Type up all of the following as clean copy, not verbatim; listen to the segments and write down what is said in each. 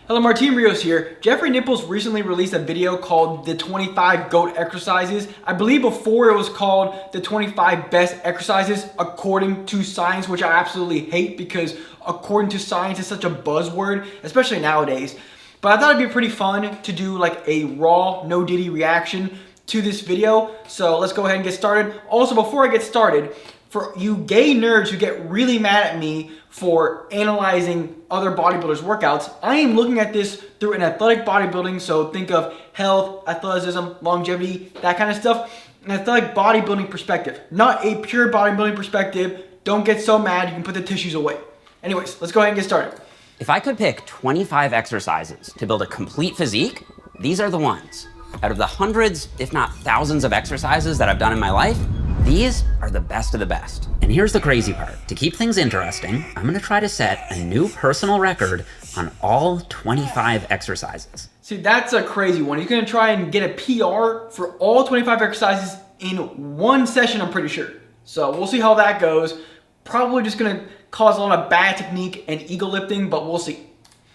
Hello, Martin Rios here. Jeffrey Nipples recently released a video called the 25 GOAT exercises. I believe before it was called the 25 best exercises according to science, which I absolutely hate because according to science is such a buzzword, especially nowadays. But I thought it'd be pretty fun to do like a raw, no diddy reaction to this video. So let's go ahead and get started. Also, before I get started, for you gay nerds who get really mad at me for analyzing other bodybuilders' workouts, I am looking at this through an athletic bodybuilding, so think of health, athleticism, longevity, that kind of stuff, an athletic bodybuilding perspective, not a pure bodybuilding perspective. Don't get so mad, you can put the tissues away. Anyways, let's go ahead and get started. If I could pick 25 exercises to build a complete physique, these are the ones. Out of the hundreds, if not thousands of exercises that I've done in my life, these are the best of the best. And here's the crazy part. To keep things interesting, I'm gonna try to set a new personal record on all 25 exercises. See, that's a crazy one. He's gonna try and get a PR for all 25 exercises in one session, I'm pretty sure. So we'll see how that goes. Probably just gonna cause a lot of bad technique and ego lifting, but we'll see.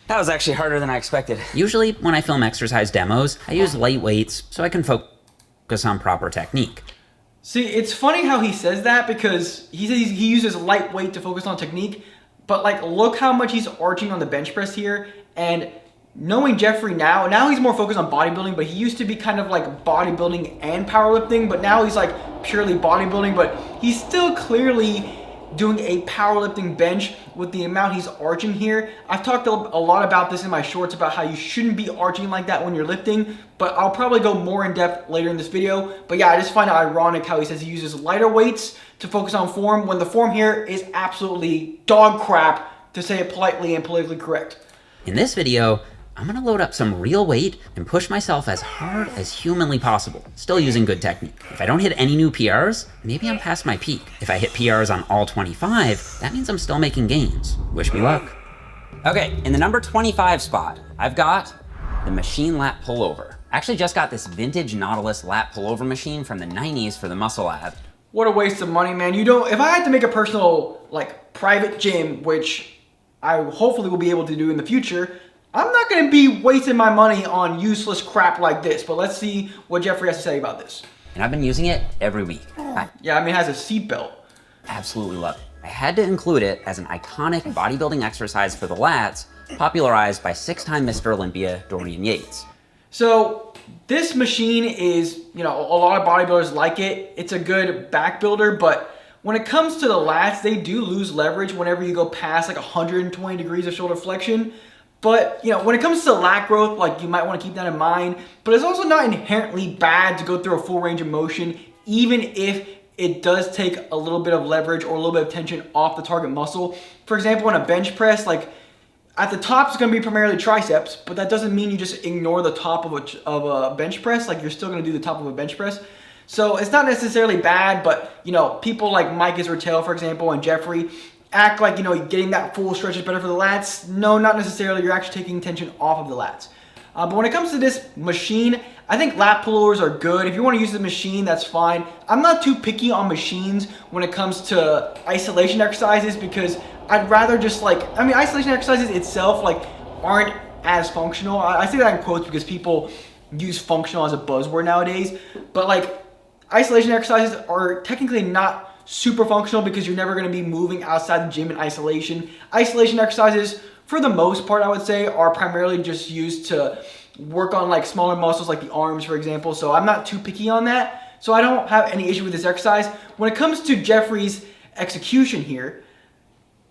That was actually harder than I expected. Usually when I film exercise demos, I use light weights so I can focus on proper technique. See, it's funny how he says that because he says he uses lightweight to focus on technique, but like look how much he's arching on the bench press here. And knowing Jeffrey now he's more focused on bodybuilding, but he used to be kind of like bodybuilding and powerlifting, but now he's like purely bodybuilding, but he's still clearly doing a powerlifting bench with the amount he's arching here. I've talked a lot about this in my shorts about how you shouldn't be arching like that when you're lifting, but I'll probably go more in depth later in this video. But yeah, I just find it ironic how he says he uses lighter weights to focus on form when the form here is absolutely dog crap, to say it politely and politically correct. In this video, I'm gonna load up some real weight and push myself as hard as humanly possible, still using good technique. If I don't hit any new PRs, maybe I'm past my peak. If I hit PRs on all 25, that means I'm still making gains. Wish me luck. Okay, in the number 25 spot, I've got the machine lat pullover. I actually just got this vintage Nautilus lat pullover machine from the 90s for the Muscle Lab. What a waste of money, man. You don't, if I had to make a personal like private gym, which I hopefully will be able to do in the future, I'm not going to be wasting my money on useless crap like this, but let's see what Jeffrey has to say about this. And I've been using it every week. Yeah, I mean, it has a seat belt. Absolutely love it. I had to include it as an iconic bodybuilding exercise for the lats, popularized by six-time Mr. Olympia, Dorian Yates. So this machine is, you know, a lot of bodybuilders like it. It's a good back builder, but when it comes to the lats, they do lose leverage whenever you go past like 120 degrees of shoulder flexion. But, you know, when it comes to lat growth, like you might want to keep that in mind. But it's also not inherently bad to go through a full range of motion, even if it does take a little bit of leverage or a little bit of tension off the target muscle. For example, in a bench press, like at the top it's going to be primarily triceps, but that doesn't mean you just ignore the top of a bench press. Like you're still going to do the top of a bench press. So it's not necessarily bad, but, you know, people like Mike Israel, for example, and Jeffrey act like, you know, getting that full stretch is better for the lats. No, not necessarily. You're actually taking tension off of the lats. But when it comes to this machine, I think lat pullovers are good. If you want to use the machine, that's fine. I'm not too picky on machines when it comes to isolation exercises because I'd rather just like, I mean, isolation exercises itself like aren't as functional. I say that in quotes because people use functional as a buzzword nowadays. But like isolation exercises are technically not super functional because you're never going to be moving outside the gym in isolation. Isolation exercises, for the most part, I would say, are primarily just used to work on like smaller muscles like the arms, for example. So I'm not too picky on that. So I don't have any issue with this exercise. When it comes to Jeffrey's execution here,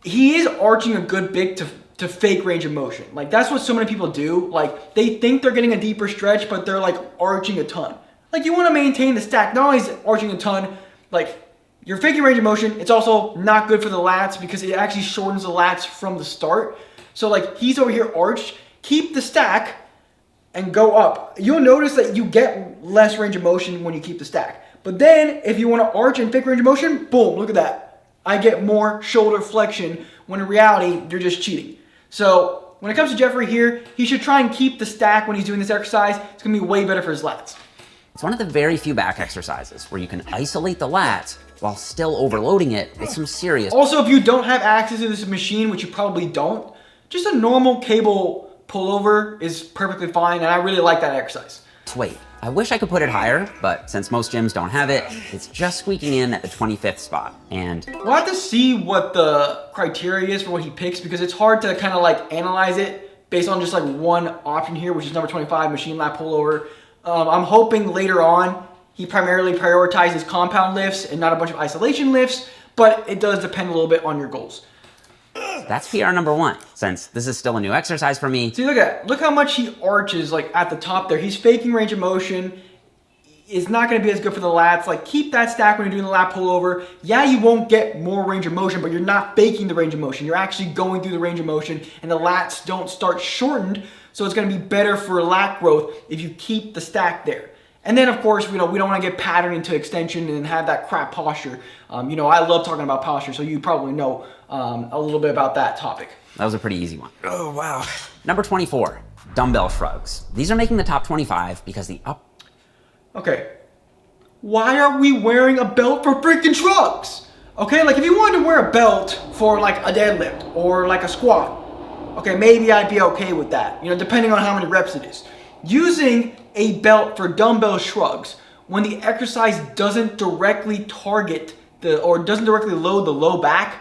he is arching a good bit to fake range of motion. Like that's what so many people do. Like they think they're getting a deeper stretch, but they're like arching a ton. Like you want to maintain the stack. Not only is arching a ton, like you're faking range of motion. It's also not good for the lats because it actually shortens the lats from the start. So like he's over here arched, keep the stack and go up. You'll notice that you get less range of motion when you keep the stack. But then if you want to arch and fake range of motion, boom, look at that. I get more shoulder flexion when in reality, you're just cheating. So when it comes to Jeffrey here, he should try and keep the stack when he's doing this exercise. It's going to be way better for his lats. It's one of the very few back exercises where you can isolate the lats while still overloading it with some serious. Also, if you don't have access to this machine, which you probably don't, just a normal cable pullover is perfectly fine, and I really like that exercise. Wait, I wish I could put it higher, but since most gyms don't have it, it's just squeaking in at the 25th spot. And we'll have to see what the criteria is for what he picks, because it's hard to kind of like analyze it based on just like one option here, which is number 25, machine lat pullover. I'm hoping later on he primarily prioritizes compound lifts and not a bunch of isolation lifts, but it does depend a little bit on your goals. that's PR number 1, since this is still a new exercise for me. See, look how much he arches like at the top there. He's faking range of motion. It's not going to be as good for the lats. Like, keep that stack when you're doing the lat pullover. Yeah, you won't get more range of motion, but you're not faking the range of motion. You're actually going through the range of motion, and the lats don't start shortened, so it's going to be better for lat growth if you keep the stack there. And then, of course, we don't want to get patterned into extension and have that crap posture. I love talking about posture, so you probably know a little bit about that topic. That was a pretty easy one. Oh, wow. Number 24, dumbbell shrugs. These are making the top 25 because Okay, why are we wearing a belt for freaking shrugs? Okay, like if you wanted to wear a belt for like a deadlift or like a squat, okay, maybe I'd be okay with that, depending on how many reps it is. Using a belt for dumbbell shrugs when the exercise doesn't directly target doesn't directly load the low back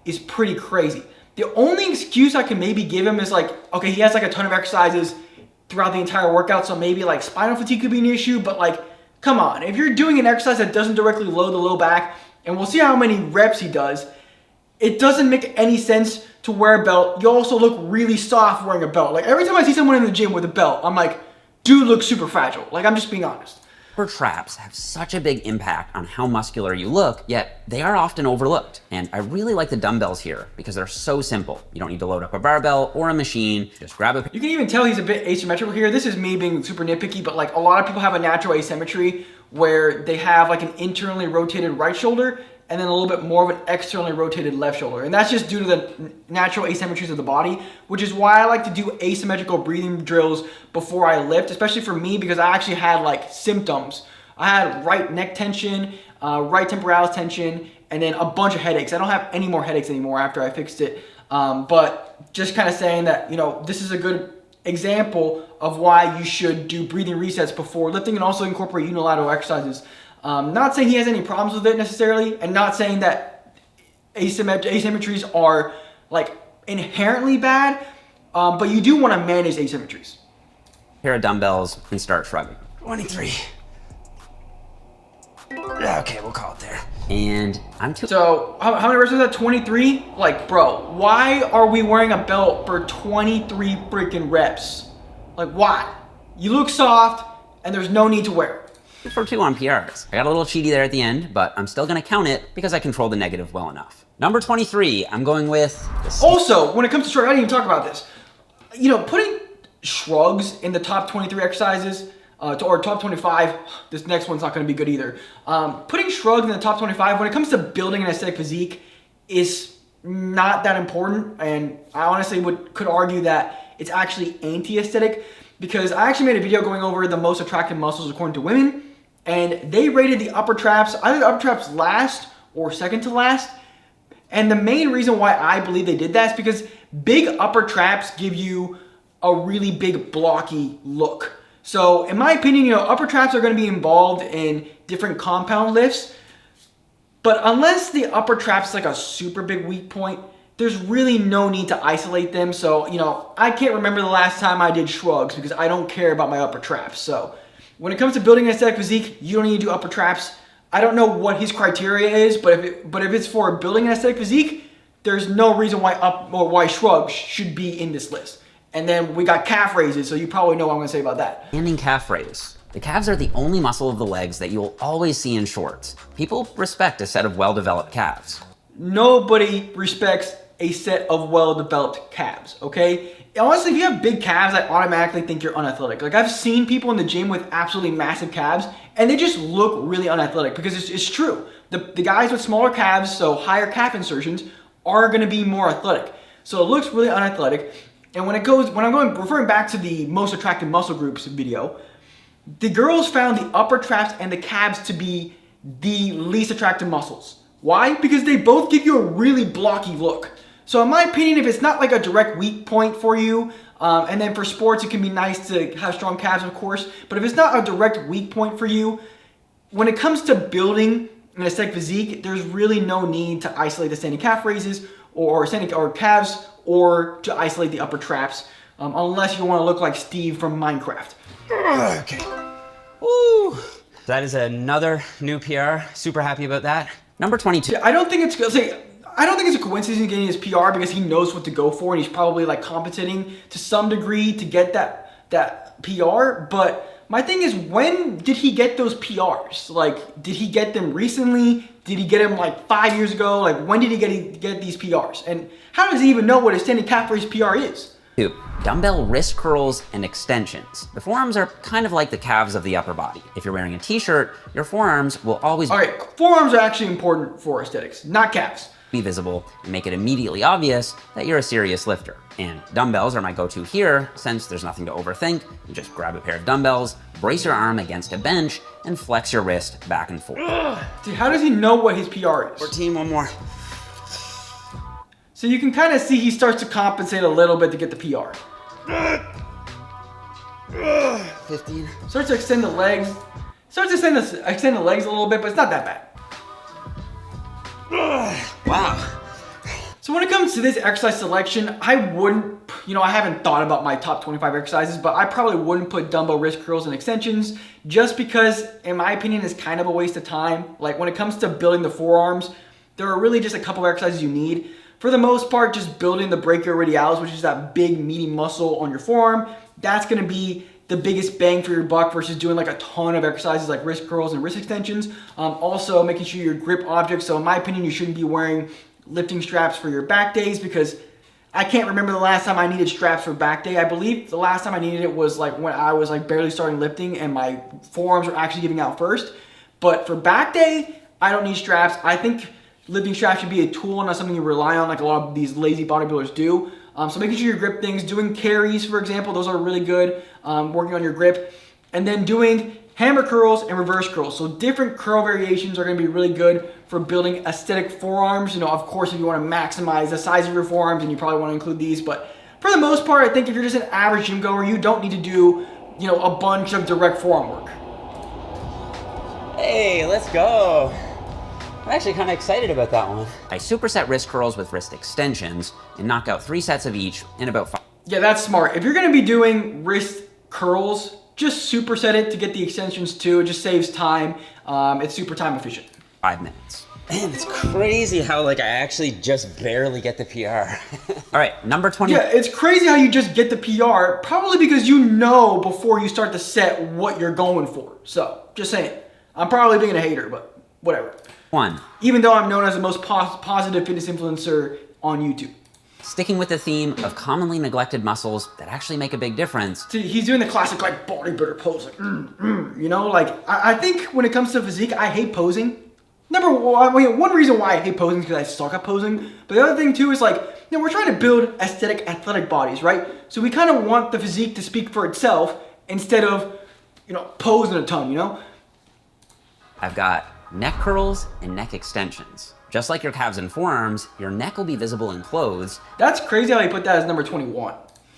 is pretty crazy. The only excuse I can maybe give him is like, okay, he has like a ton of exercises throughout the entire workout, so maybe like spinal fatigue could be an issue, but like, come on, if you're doing an exercise that doesn't directly load the low back, and we'll see how many reps he does, it doesn't make any sense to wear a belt. You also look really soft wearing a belt. Like, every time I see someone in the gym with a belt, I'm like, dude looks super fragile. Like, I'm just being honest. upper traps have such a big impact on how muscular you look, yet they are often overlooked. And I really like the dumbbells here because they're so simple. You don't need to load up a barbell or a machine, just grab a... You can even tell he's a bit asymmetrical here. This is me being super nitpicky, but like a lot of people have a natural asymmetry where they have like an internally rotated right shoulder and then a little bit more of an externally rotated left shoulder. And that's just due to the natural asymmetries of the body, which is why I like to do asymmetrical breathing drills before I lift, especially for me because I actually had like symptoms. I had right neck tension, right temporalis tension, and then a bunch of headaches. I don't have any more headaches anymore after I fixed it. But just kind of saying that, you know, this is a good example of why you should do breathing resets before lifting and also incorporate unilateral exercises. Not saying he has any problems with it necessarily, and not saying that asymmetries are like inherently bad, but you do want to manage asymmetries. Pair of dumbbells and start shrugging. 23. Okay, we'll call it there. And I'm too... So, how many reps was that? 23? Like, bro, why are we wearing a belt for 23 freaking reps? Like, why? You look soft, and there's no need to wear it. For 2 on PRs. I got a little cheaty there at the end, but I'm still gonna count it because I control the negative well enough. Number 23, I'm going with... Also, when it comes to shrugs, I didn't even talk about this. You know, putting shrugs in the top 23 exercises, or top 25, this next one's not gonna be good either. Putting shrugs in the top 25, when it comes to building an aesthetic physique, is not that important, and I honestly could argue that it's actually anti-aesthetic, because I actually made a video going over the most attractive muscles according to women, and they rated the upper traps, either the upper traps last or second to last. And the main reason why I believe they did that is because big upper traps give you a really big blocky look. So in my opinion, you know, upper traps are going to be involved in different compound lifts, but unless the upper trap's like a super big weak point, there's really no need to isolate them. So, you know, I can't remember the last time I did shrugs because I don't care about my upper traps. So when it comes to building an aesthetic physique, you don't need to do upper traps. I don't know what his criteria is, but if it's for building an aesthetic physique, there's no reason why shrugs should be in this list. And then we got calf raises, so you probably know what I'm gonna say about that. Standing calf raise. The calves are the only muscle of the legs that you will always see in shorts. People respect a set of well-developed calves. Nobody respects a set of well-developed calves, okay? Honestly, if you have big calves, I automatically think you're unathletic. Like, I've seen people in the gym with absolutely massive calves, and they just look really unathletic because it's true. The guys with smaller calves, so higher calf insertions, are gonna be more athletic. So it looks really unathletic. And referring back to the most attractive muscle groups video, the girls found the upper traps and the calves to be the least attractive muscles. Why? Because they both give you a really blocky look. So in my opinion, if it's not like a direct weak point for you, And then for sports, it can be nice to have strong calves, of course. But if it's not a direct weak point for you, when it comes to building an aesthetic physique, there's really no need to isolate the standing calf raises or calves, or to isolate the upper traps, unless you want to look like Steve from Minecraft. Okay. Woo! That is another new PR. Super happy about that. Number 22. I don't think it's a coincidence he's getting his PR because he knows what to go for, and he's probably like compensating to some degree to get that PR. But my thing is, when did he get those PRs? Like, did he get them recently? Did he get them like 5 years ago? Like, when did he get these PRs? And how does he even know what his standing calf raise PR is? 2. Dumbbell wrist curls and extensions. The forearms are kind of like the calves of the upper body. If you're wearing a t-shirt, your forearms will always forearms are actually important for aesthetics, not calves. Be visible and make it immediately obvious that you're a serious lifter. And dumbbells are my go-to here, since there's nothing to overthink. You just grab a pair of dumbbells, brace your arm against a bench, and flex your wrist back and forth. Dude, how does he know what his PR is? 14, one more. So you can kind of see he starts to compensate a little bit to get the PR. 15. Starts to extend the legs. Starts to extend the legs a little bit, but it's not that bad. Wow. So when it comes to this exercise selection, I wouldn't, I haven't thought about my top 25 exercises, but I probably wouldn't put dumbbell wrist curls and extensions just because, in my opinion, it's kind of a waste of time. Like when it comes to building the forearms, there are really just a couple of exercises you need. For the most part, just building the brachioradialis, which is that big meaty muscle on your forearm, that's going to be the biggest bang for your buck versus doing like a ton of exercises like wrist curls and wrist extensions. Also making sure your grip objects. So in my opinion, you shouldn't be wearing lifting straps for your back days because I can't remember the last time I needed straps for back day. I believe the last time I needed it was like when I was like barely starting lifting and my forearms were actually giving out first. But for back day, I don't need straps. I think lifting straps should be a tool, not something you rely on like a lot of these lazy bodybuilders do. So making sure you grip things, doing carries, for example, those are really good, working on your grip. And then doing hammer curls and reverse curls. So different curl variations are gonna be really good for building aesthetic forearms. Of course, if you wanna maximize the size of your forearms, then you probably wanna include these. But for the most part, I think if you're just an average gym goer, you don't need to do, a bunch of direct forearm work. Hey, let's go. I'm actually kind of excited about that one. I superset wrist curls with wrist extensions and knock out 3 sets of each in about 5. Yeah, that's smart. If you're gonna be doing wrist curls, just superset it to get the extensions too. It just saves time. It's super time efficient. 5 minutes. Man, it's crazy how I actually just barely get the PR. All right, number 20. Yeah, it's crazy how you just get the PR, probably because you know before you start the set what you're going for. So, just saying. I'm probably being a hater, but whatever. 1. Even though I'm known as the most positive fitness influencer on YouTube. Sticking with the theme of commonly neglected muscles that actually make a big difference. See, he's doing the classic bodybuilder pose, I think when it comes to physique, I hate posing. One reason why I hate posing is because I suck at posing. But the other thing too is we're trying to build aesthetic, athletic bodies, right? So we kind of want the physique to speak for itself instead of, posing a ton, I've got neck curls and neck extensions. Just like your calves and forearms, your neck will be visible in clothes. That's crazy how you put that as number 21.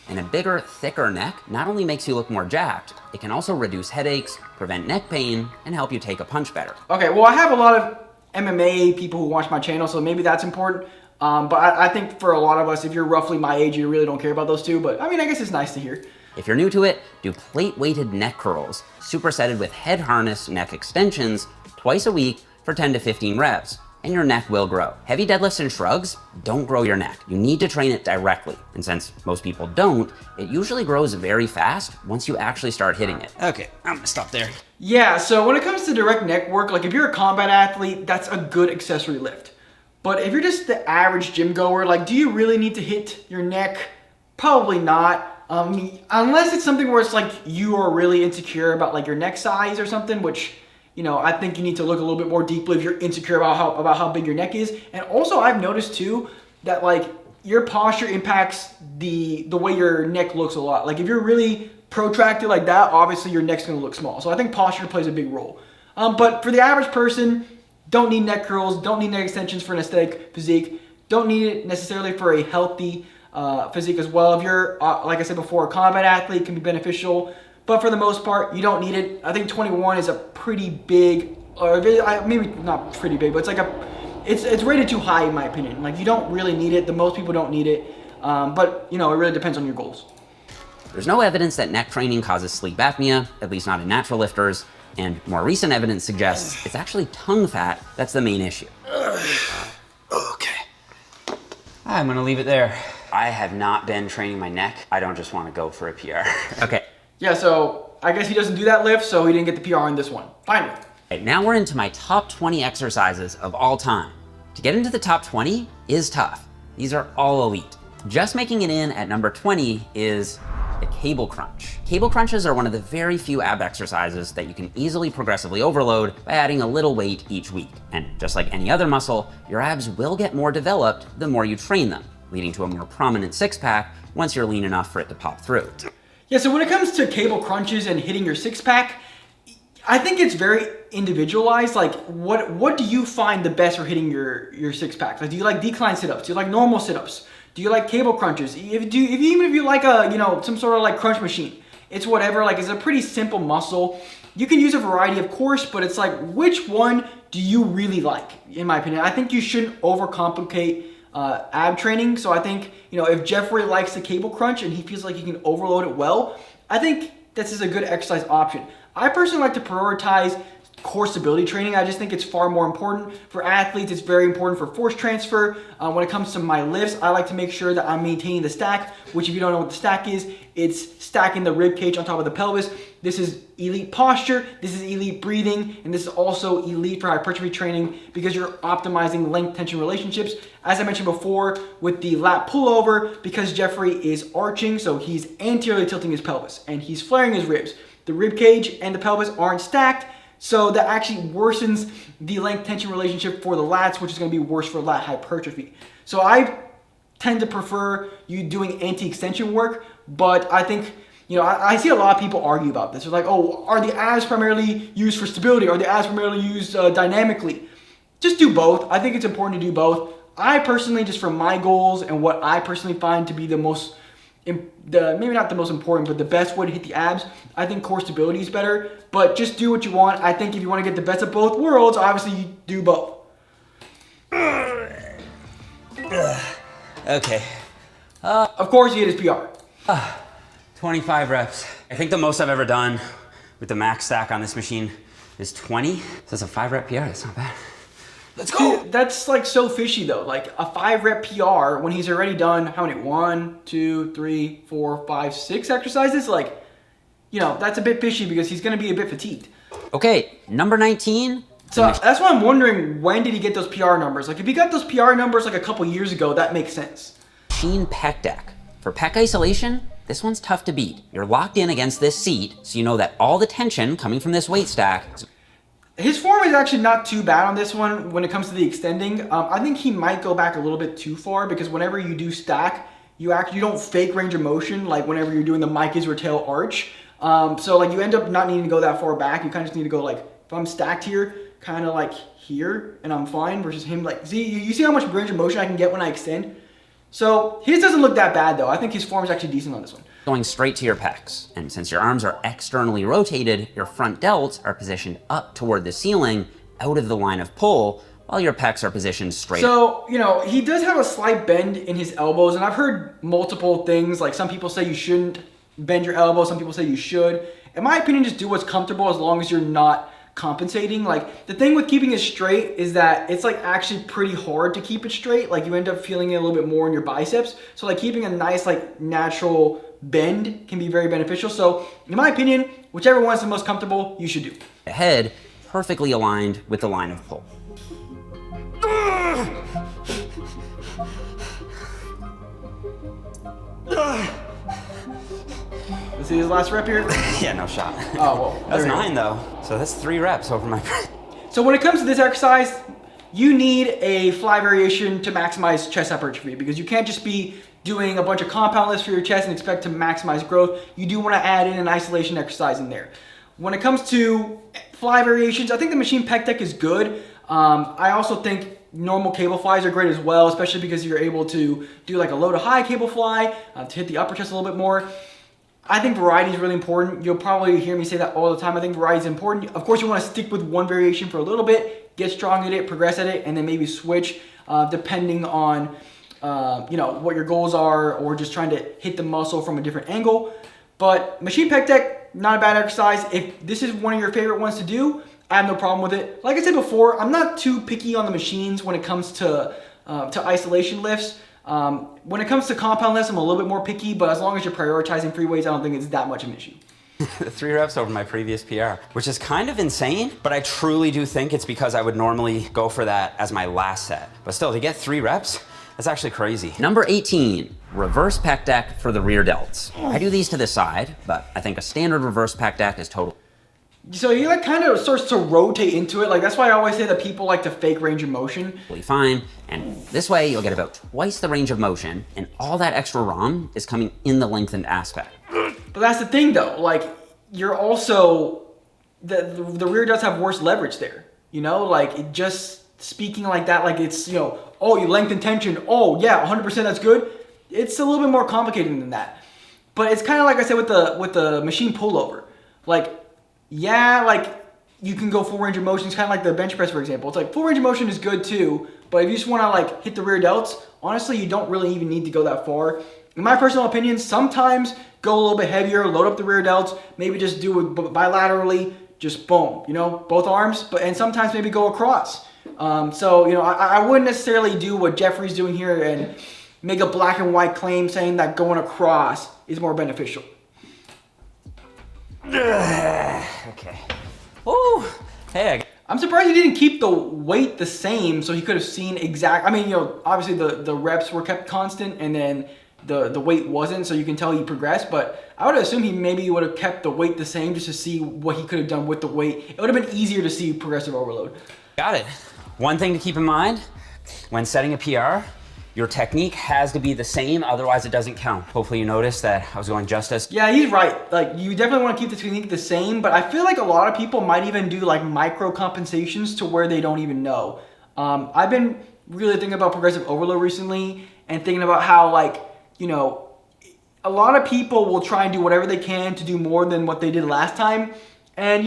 And a bigger, thicker neck not only makes you look more jacked, it can also reduce headaches, prevent neck pain, and help you take a punch better. Okay, well I have a lot of MMA people who watch my channel, so maybe that's important. But I think for a lot of us, if you're roughly my age, you really don't care about those two. But I guess it's nice to hear. If you're new to it, do plate-weighted neck curls, supersetted with head harness neck extensions twice a week for 10 to 15 reps, and your neck will grow. Heavy deadlifts and shrugs don't grow your neck. You need to train it directly. And since most people don't, it usually grows very fast once you actually start hitting it. Okay, I'm gonna stop there. Yeah, so when it comes to direct neck work, if you're a combat athlete, that's a good accessory lift. But if you're just the average gym goer, do you really need to hit your neck? Probably not. Unless it's something where it's you are really insecure about your neck size or something, which I think you need to look a little bit more deeply if you're insecure about how big your neck is. And also I've noticed too that your posture impacts the way your neck looks a lot. If you're really protracted like that, obviously your neck's gonna look small. So I think posture plays a big role. But for the average person, don't need neck curls, don't need neck extensions for an aesthetic physique, don't need it necessarily for a healthy physique as well. If you're, like I said before, a combat athlete, it can be beneficial. But for the most part, you don't need it. I think 21 is a pretty big, or maybe not pretty big, but it's like it's rated too high in my opinion. Like you don't really need it. The most people don't need it. But you know, it really depends on your goals. There's no evidence that neck training causes sleep apnea, at least not in natural lifters, and more recent evidence suggests it's actually tongue fat that's the main issue. Okay. I'm gonna leave it there. I have not been training my neck. I don't just want to go for a PR. Okay. Yeah, so I guess he doesn't do that lift, so he didn't get the PR on this one. Finally. Okay, now we're into my top 20 exercises of all time. To get into the top 20 is tough. These are all elite. Just making it in at number 20 is the cable crunch. Cable crunches are one of the very few ab exercises that you can easily progressively overload by adding a little weight each week. And just like any other muscle, your abs will get more developed the more you train them, leading to a more prominent six-pack once you're lean enough for it to pop through. Yeah, so when it comes to cable crunches and hitting your six-pack, I think it's very individualized. Like, what do you find the best for hitting your six-pack? Like, do you like decline sit-ups? Do you like normal sit-ups? Do you like cable crunches? Even if you like some sort of like crunch machine, it's whatever. Like, it's a pretty simple muscle. You can use a variety, of course, but it's like, which one do you really like? In my opinion, I think you shouldn't overcomplicate ab training. So I think, if Jeffrey likes the cable crunch and he feels like he can overload it well, I think this is a good exercise option. I personally like to prioritize core stability training. I just think it's far more important for athletes. It's very important for force transfer. When it comes to my lifts, I like to make sure that I'm maintaining the stack, which if you don't know what the stack is, it's stacking the rib cage on top of the pelvis. This is elite posture, this is elite breathing, and this is also elite for hypertrophy training because you're optimizing length-tension relationships. As I mentioned before with the lat pullover, because Jeffrey is arching, so he's anteriorly tilting his pelvis and he's flaring his ribs. The rib cage and the pelvis aren't stacked, so that actually worsens the length-tension relationship for the lats, which is going to be worse for lat hypertrophy. So I tend to prefer you doing anti-extension work, but I think, I see a lot of people argue about this. They're like, oh, are the abs primarily used for stability? Are the abs primarily used dynamically? Just do both. I think it's important to do both. I personally, just for my goals and what I personally find to be the most, maybe not the most important, but the best way to hit the abs, I think core stability is better, but just do what you want. I think if you want to get the best of both worlds, obviously you do both. Okay. Of course, he hit his PR. 25 reps. I think the most I've ever done with the max stack on this machine is 20. So that's a 5 rep PR, that's not bad. Let's go! Dude, that's like so fishy though. Like a 5 rep PR when he's already done how many? 1, 2, 3, 4, 5, 6 exercises? Like, that's a bit fishy because he's gonna be a bit fatigued. Okay, number 19. So that's why I'm wondering, when did he get those PR numbers? Like if he got those PR numbers like a couple years ago, that makes sense. Machine pec deck. For pec isolation, this one's tough to beat. You're locked in against this seat, so you know that all the tension coming from this weight stack. His form is actually not too bad on this one when it comes to the extending. I think he might go back a little bit too far because whenever you do stack, you don't fake range of motion like whenever you're doing the Mike Israel tail arch. So like you end up not needing to go that far back. You kind of just need to go like, if I'm stacked here, kind of like here, and I'm fine, versus him like, you see how much range of motion I can get when I extend? So his doesn't look that bad though. I think his form is actually decent on this one. Going straight to your pecs. And since your arms are externally rotated, your front delts are positioned up toward the ceiling, out of the line of pull, while your pecs are positioned straight up. So, he does have a slight bend in his elbows, and I've heard multiple things. Like some people say you shouldn't bend your elbows, some people say you should. In my opinion, just do what's comfortable as long as you're not compensating. Like the thing with keeping it straight is that it's like actually pretty hard to keep it straight. Like you end up feeling it a little bit more in your biceps. So like keeping a nice like natural bend can be very beneficial. So in my opinion, whichever one's the most comfortable, you should do. The head perfectly aligned with the line of pull. Let's see his last rep here. Yeah, no shot. Oh, well. That's 9 though. So that's 3 reps over my. So when it comes to this exercise, you need a fly variation to maximize chest hypertrophy because you can't just be doing a bunch of compound lifts for your chest and expect to maximize growth. You do want to add in an isolation exercise in there. When it comes to fly variations, I think the machine pec deck is good. I also think normal cable flies are great as well, especially because you're able to do like a low to high cable fly to hit the upper chest a little bit more. I think variety is really important. You'll probably hear me say that all the time. I think variety is important. Of course, you want to stick with one variation for a little bit, get strong at it, progress at it, and then maybe switch depending on what your goals are, or just trying to hit the muscle from a different angle. But machine pec deck, not a bad exercise. If this is one of your favorite ones to do, I have no problem with it. Like I said before, I'm not too picky on the machines when it comes to isolation lifts. When it comes to compound lifts, I'm a little bit more picky, but as long as you're prioritizing free weights, I don't think it's that much of an issue. 3 reps over my previous PR, which is kind of insane, but I truly do think it's because I would normally go for that as my last set. But still, to get 3 reps, that's actually crazy. Number 18, reverse pec deck for the rear delts. I do these to the side, but I think a standard reverse pec deck is total. So he like kind of starts to rotate into it. Like that's why I always say that people like to fake range of motion. Fine, and this way you'll get about twice the range of motion, and all that extra ROM is coming in the lengthened aspect. But that's the thing though, like you're also, the rear does have worse leverage there. Like it just speaking like that, like it's, oh, you lengthen tension, oh yeah, 100% that's good. It's a little bit more complicated than that. But it's kind of like I said with the machine pullover. Like, yeah, like you can go full range of motion. It's kind of like the bench press, for example. It's like full range of motion is good too, but if you just want to like hit the rear delts, honestly, you don't really even need to go that far. In my personal opinion, sometimes go a little bit heavier, load up the rear delts, maybe just do it bilaterally, just boom, both arms, and sometimes maybe go across. I wouldn't necessarily do what Jeffrey's doing here and make a black and white claim saying that going across is more beneficial. Okay. Ooh. Hey. I'm surprised he didn't keep the weight the same, so he could have seen obviously the reps were kept constant and then the weight wasn't, so you can tell he progressed, but I would assume he maybe would have kept the weight the same just to see what he could have done with the weight. It would have been easier to see progressive overload. Got it. One thing to keep in mind when setting a PR, your technique has to be the same, otherwise it doesn't count. Hopefully you noticed that I was going just as... Yeah, he's right. Like, you definitely want to keep the technique the same, but I feel like a lot of people might even do like micro compensations to where they don't even know. I've been really thinking about progressive overload recently and thinking about how a lot of people will try and do whatever they can to do more than what they did last time. And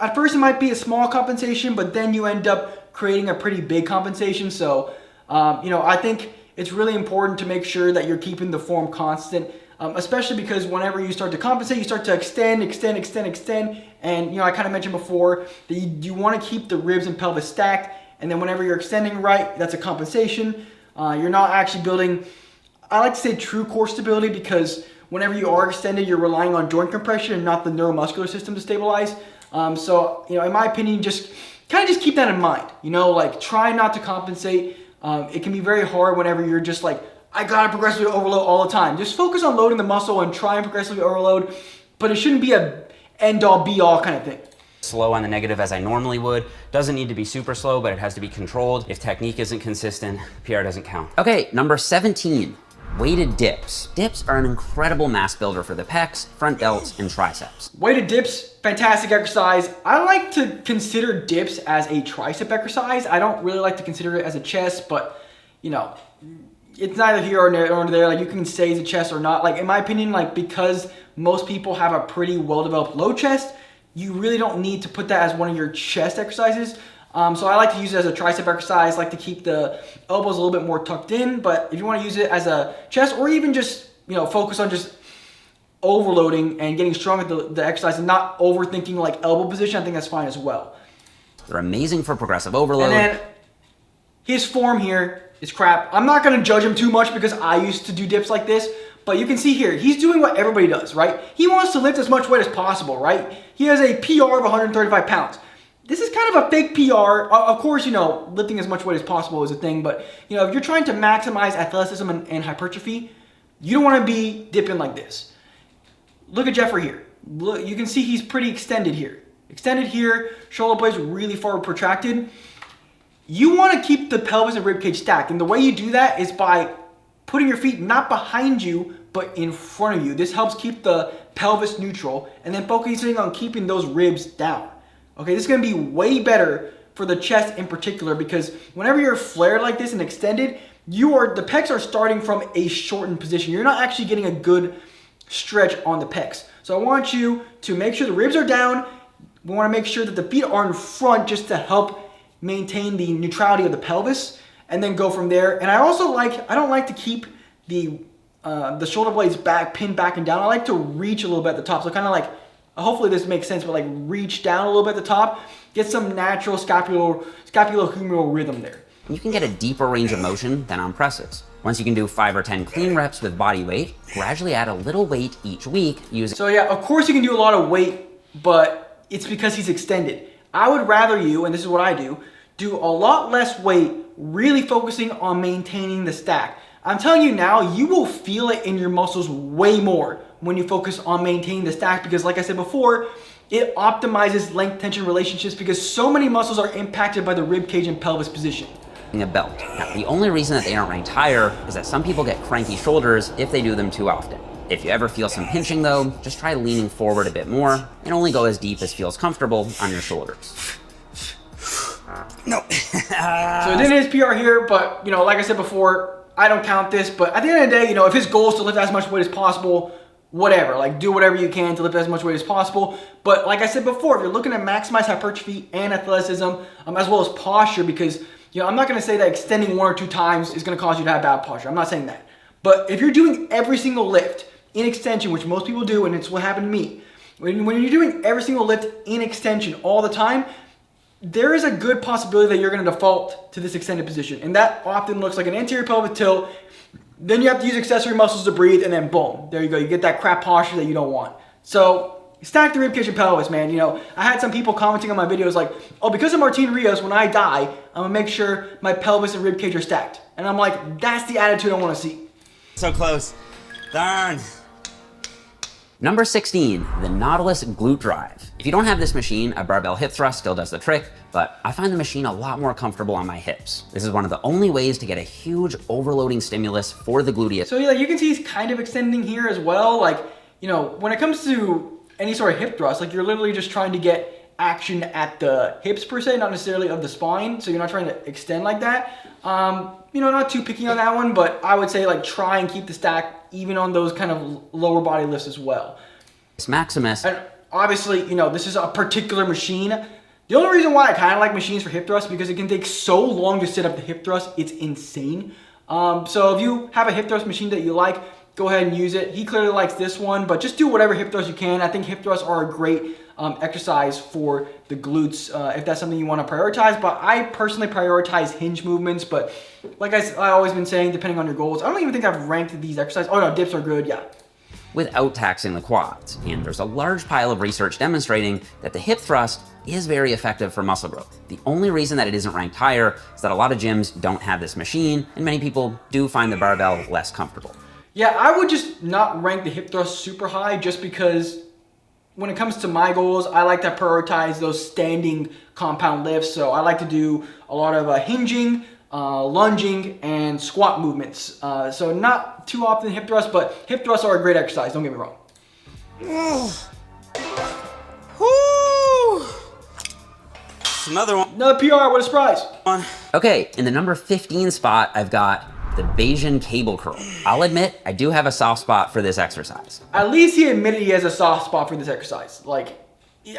at first it might be a small compensation, but then you end up creating a pretty big compensation. So, I think it's really important to make sure that you're keeping the form constant, especially because whenever you start to compensate, you start to extend. And, I kind of mentioned before that you want to keep the ribs and pelvis stacked. And then whenever you're extending right, that's a compensation. You're not actually building, I like to say true core stability, because whenever you are extended, you're relying on joint compression and not the neuromuscular system to stabilize. In my opinion, just keep that in mind. Try not to compensate. It can be very hard whenever you're just like, I gotta progressively overload all the time. Just focus on loading the muscle and try and progressively overload, but it shouldn't be a end-all be-all kind of thing. Slow on the negative as I normally would. Doesn't need to be super slow, but it has to be controlled. If technique isn't consistent, PR doesn't count. Okay, number 17, weighted dips. Dips are an incredible mass builder for the pecs, front delts, and triceps. Weighted dips, fantastic exercise. I like to consider dips as a tricep exercise. I don't really like to consider it as a chest, but it's neither here or there. Like, you can say it's a chest or not. Like, in my opinion, because most people have a pretty well-developed low chest, you really don't need to put that as one of your chest exercises. So I like to use it as a tricep exercise. I like to keep the elbows a little bit more tucked in, but if you want to use it as a chest, or even just focus on just overloading and getting strong at the exercise and not overthinking like elbow position, I think that's fine as well. They're amazing for progressive overload. And then his form here is crap. I'm not going to judge him too much because I used to do dips like this, but you can see here, he's doing what everybody does, right? He wants to lift as much weight as possible, right? He has a PR of 135 pounds. This is kind of a fake PR. Of course, lifting as much weight as possible is a thing, but if you're trying to maximize athleticism and hypertrophy, you don't want to be dipping like this. Look at Jeffrey here. Look, you can see he's pretty extended here. Extended here, shoulder blades really far protracted. You want to keep the pelvis and ribcage stacked, and the way you do that is by putting your feet not behind you, but in front of you. This helps keep the pelvis neutral, and then focusing on keeping those ribs down. Okay, this is going to be way better for the chest in particular, because whenever you're flared like this and extended, the pecs are starting from a shortened position. You're not actually getting a good stretch on the pecs. So I want you to make sure the ribs are down. We want to make sure that the feet are in front just to help maintain the neutrality of the pelvis, and then go from there. And I don't like to keep the shoulder blades pinned back and down. I like to reach a little bit at the top. So kind of like, hopefully this makes sense, but like reach down a little bit at the top, get some natural scapulohumeral rhythm there. You can get a deeper range of motion than on presses. Once you can do 5 or 10 clean reps with body weight, gradually add a little weight each week using... So yeah, of course you can do a lot of weight, but it's because he's extended. I would rather you, and this is what I do a lot less weight, really focusing on maintaining the stack. I'm telling you now, you will feel it in your muscles way more when you focus on maintaining the stack, because like I said before, it optimizes length tension relationships because so many muscles are impacted by the rib cage and pelvis position. A belt. Now, the only reason that they aren't ranked higher is that some people get cranky shoulders if they do them too often. If you ever feel some pinching though, just try leaning forward a bit more and only go as deep as feels comfortable on your shoulders. No. So it didn't hit his PR here, but like I said before, I don't count this, but at the end of the day, if his goal is to lift as much weight as possible, whatever, like do whatever you can to lift as much weight as possible. But like I said before, if you're looking to maximize hypertrophy and athleticism, as well as posture, because I'm not going to say that extending 1 or 2 times is going to cause you to have bad posture. I'm not saying that. But if you're doing every single lift in extension, which most people do, and it's what happened to me, when you're doing every single lift in extension all the time, there is a good possibility that you're going to default to this extended position. And that often looks like an anterior pelvic tilt. Then you have to use accessory muscles to breathe, and then boom, there you go. You get that crap posture that you don't want. So stack the ribcage and pelvis, man. I had some people commenting on my videos like, oh, because of Martin Rios, when I die, I'm going to make sure my pelvis and ribcage are stacked. And I'm like, that's the attitude I want to see. So close. Darn. Number 16, the Nautilus Glute Drive. If you don't have this machine, a barbell hip thrust still does the trick, but I find the machine a lot more comfortable on my hips. This is one of the only ways to get a huge overloading stimulus for the gluteus. So you can see he's kind of extending here as well. Like, when it comes to any sort of hip thrust, like you're literally just trying to get action at the hips per se, not necessarily of the spine. So you're not trying to extend like that. Not too picky on that one, but I would say like try and keep the stack even on those kind of lower body lifts as well. Maximus. And obviously, this is a particular machine. The only reason why I kind of like machines for hip thrust because it can take so long to set up the hip thrust. It's insane. So if you have a hip thrust machine that you like, go ahead and use it. He clearly likes this one, but just do whatever hip thrust you can. I think hip thrusts are a great exercise for the glutes if that's something you want to prioritize. But I personally prioritize hinge movements. But like I've always been saying, depending on your goals, I don't even think I've ranked these exercises. Oh no, dips are good, yeah. Without taxing the quads. And there's a large pile of research demonstrating that the hip thrust is very effective for muscle growth. The only reason that it isn't ranked higher is that a lot of gyms don't have this machine, and many people do find the barbell less comfortable. Yeah, I would just not rank the hip thrust super high just because when it comes to my goals, I like to prioritize those standing compound lifts. So I like to do a lot of hinging, lunging, and squat movements. So not too often hip thrusts, but hip thrusts are a great exercise, don't get me wrong. Another one. Another PR, what a surprise. Okay, in the number 15 spot, I've got the Bayesian cable curl. I'll admit, I do have a soft spot for this exercise. At least he admitted he has a soft spot for this exercise. Like,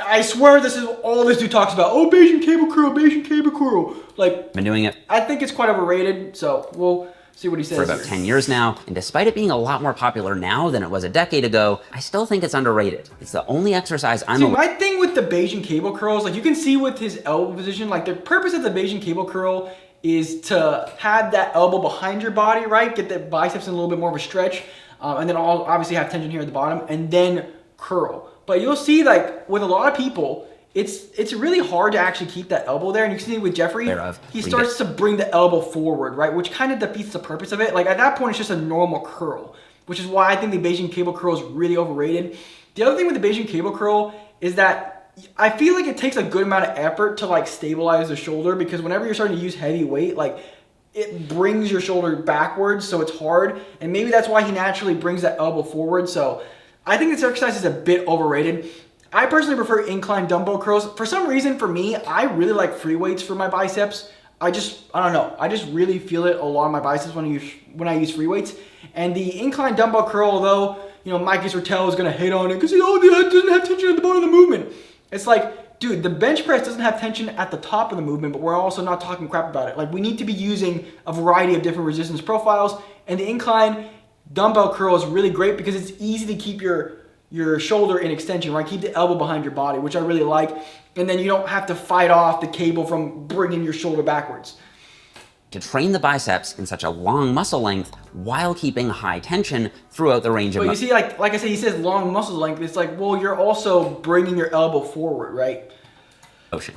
I swear this is all this dude talks about. Oh, Bayesian cable curl, Bayesian cable curl. Like, I've been doing it I think it's quite overrated, so we'll see what he says for about here. 10 years now, and despite it being a lot more popular now than it was a decade ago, I still think it's underrated. It's the only exercise I'm See, my thing with the Bayesian cable curls, like you can see with his elbow position, like the purpose of the Bayesian cable curl is to have that elbow behind your body, right? Get the biceps in a little bit more of a stretch, and then obviously have tension here at the bottom, and then curl. But you'll see, like with a lot of people, it's really hard to actually keep that elbow there. And you can see with Jeffrey, he starts to bring the elbow forward, right? Which kind of defeats the purpose of it. Like at that point, it's just a normal curl, which is why I think the Bayesian cable curl is really overrated. The other thing with the Bayesian cable curl is that I feel like it takes a good amount of effort to like stabilize the shoulder, because whenever you're starting to use heavy weight, like it brings your shoulder backwards, so it's hard. And maybe that's why he naturally brings that elbow forward. So I think this exercise is a bit overrated. I personally prefer incline dumbbell curls. For some reason, for me, I really like free weights for my biceps. I don't know. I just really feel it a lot on my biceps when I use free weights. And the incline dumbbell curl, although, Mikey Sortel is going to hate on it because it doesn't have tension at the bottom of the movement. It's like, dude, the bench press doesn't have tension at the top of the movement, but we're also not talking crap about it. Like, we need to be using a variety of different resistance profiles, and the incline dumbbell curl is really great because it's easy to keep your shoulder in extension, right? Keep the elbow behind your body, which I really like. And then you don't have to fight off the cable from bringing your shoulder backwards. To train the biceps in such a long muscle length while keeping high tension throughout the range of But you see, like I said, he says long muscle length. It's like, well, you're also bringing your elbow forward, right? motion.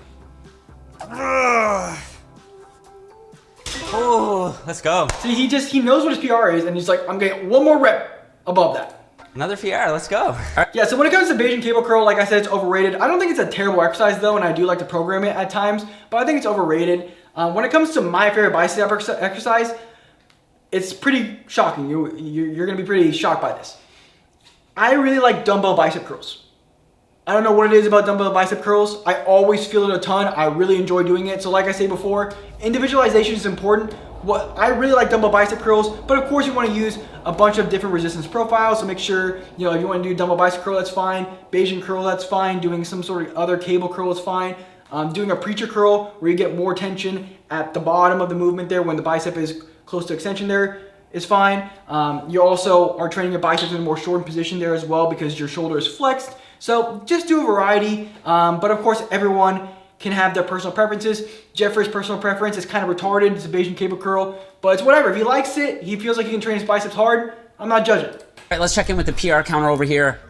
Oh, let's go. See, he knows what his PR is, and he's like, I'm getting one more rep above that. Another PR, let's go. Yeah, so when it comes to Bayesian cable curl, like I said, it's overrated. I don't think it's a terrible exercise though, and I do like to program it at times, but I think it's overrated. When it comes to my favorite bicep exercise, it's pretty shocking. You're gonna be pretty shocked by this. I really like dumbbell bicep curls. I don't know what it is about dumbbell bicep curls. I always feel it a ton. I really enjoy doing it. So like I say before, individualization is important. I really like dumbbell bicep curls, but of course you want to use a bunch of different resistance profiles. So make sure, if you want to do dumbbell bicep curl, that's fine. Bayesian curl, that's fine. Doing some sort of other cable curl is fine. Doing a preacher curl where you get more tension at the bottom of the movement there when the bicep is close to extension there is fine. You also are training your biceps in a more shortened position there as well because your shoulder is flexed. So just do a variety, but of course everyone can have their personal preferences. Jeffrey's personal preference is kind of retarded. It's a Bayesian cable curl, but it's whatever. If he likes it, he feels like he can train his biceps hard, I'm not judging. All right, let's check in with the PR counter over here.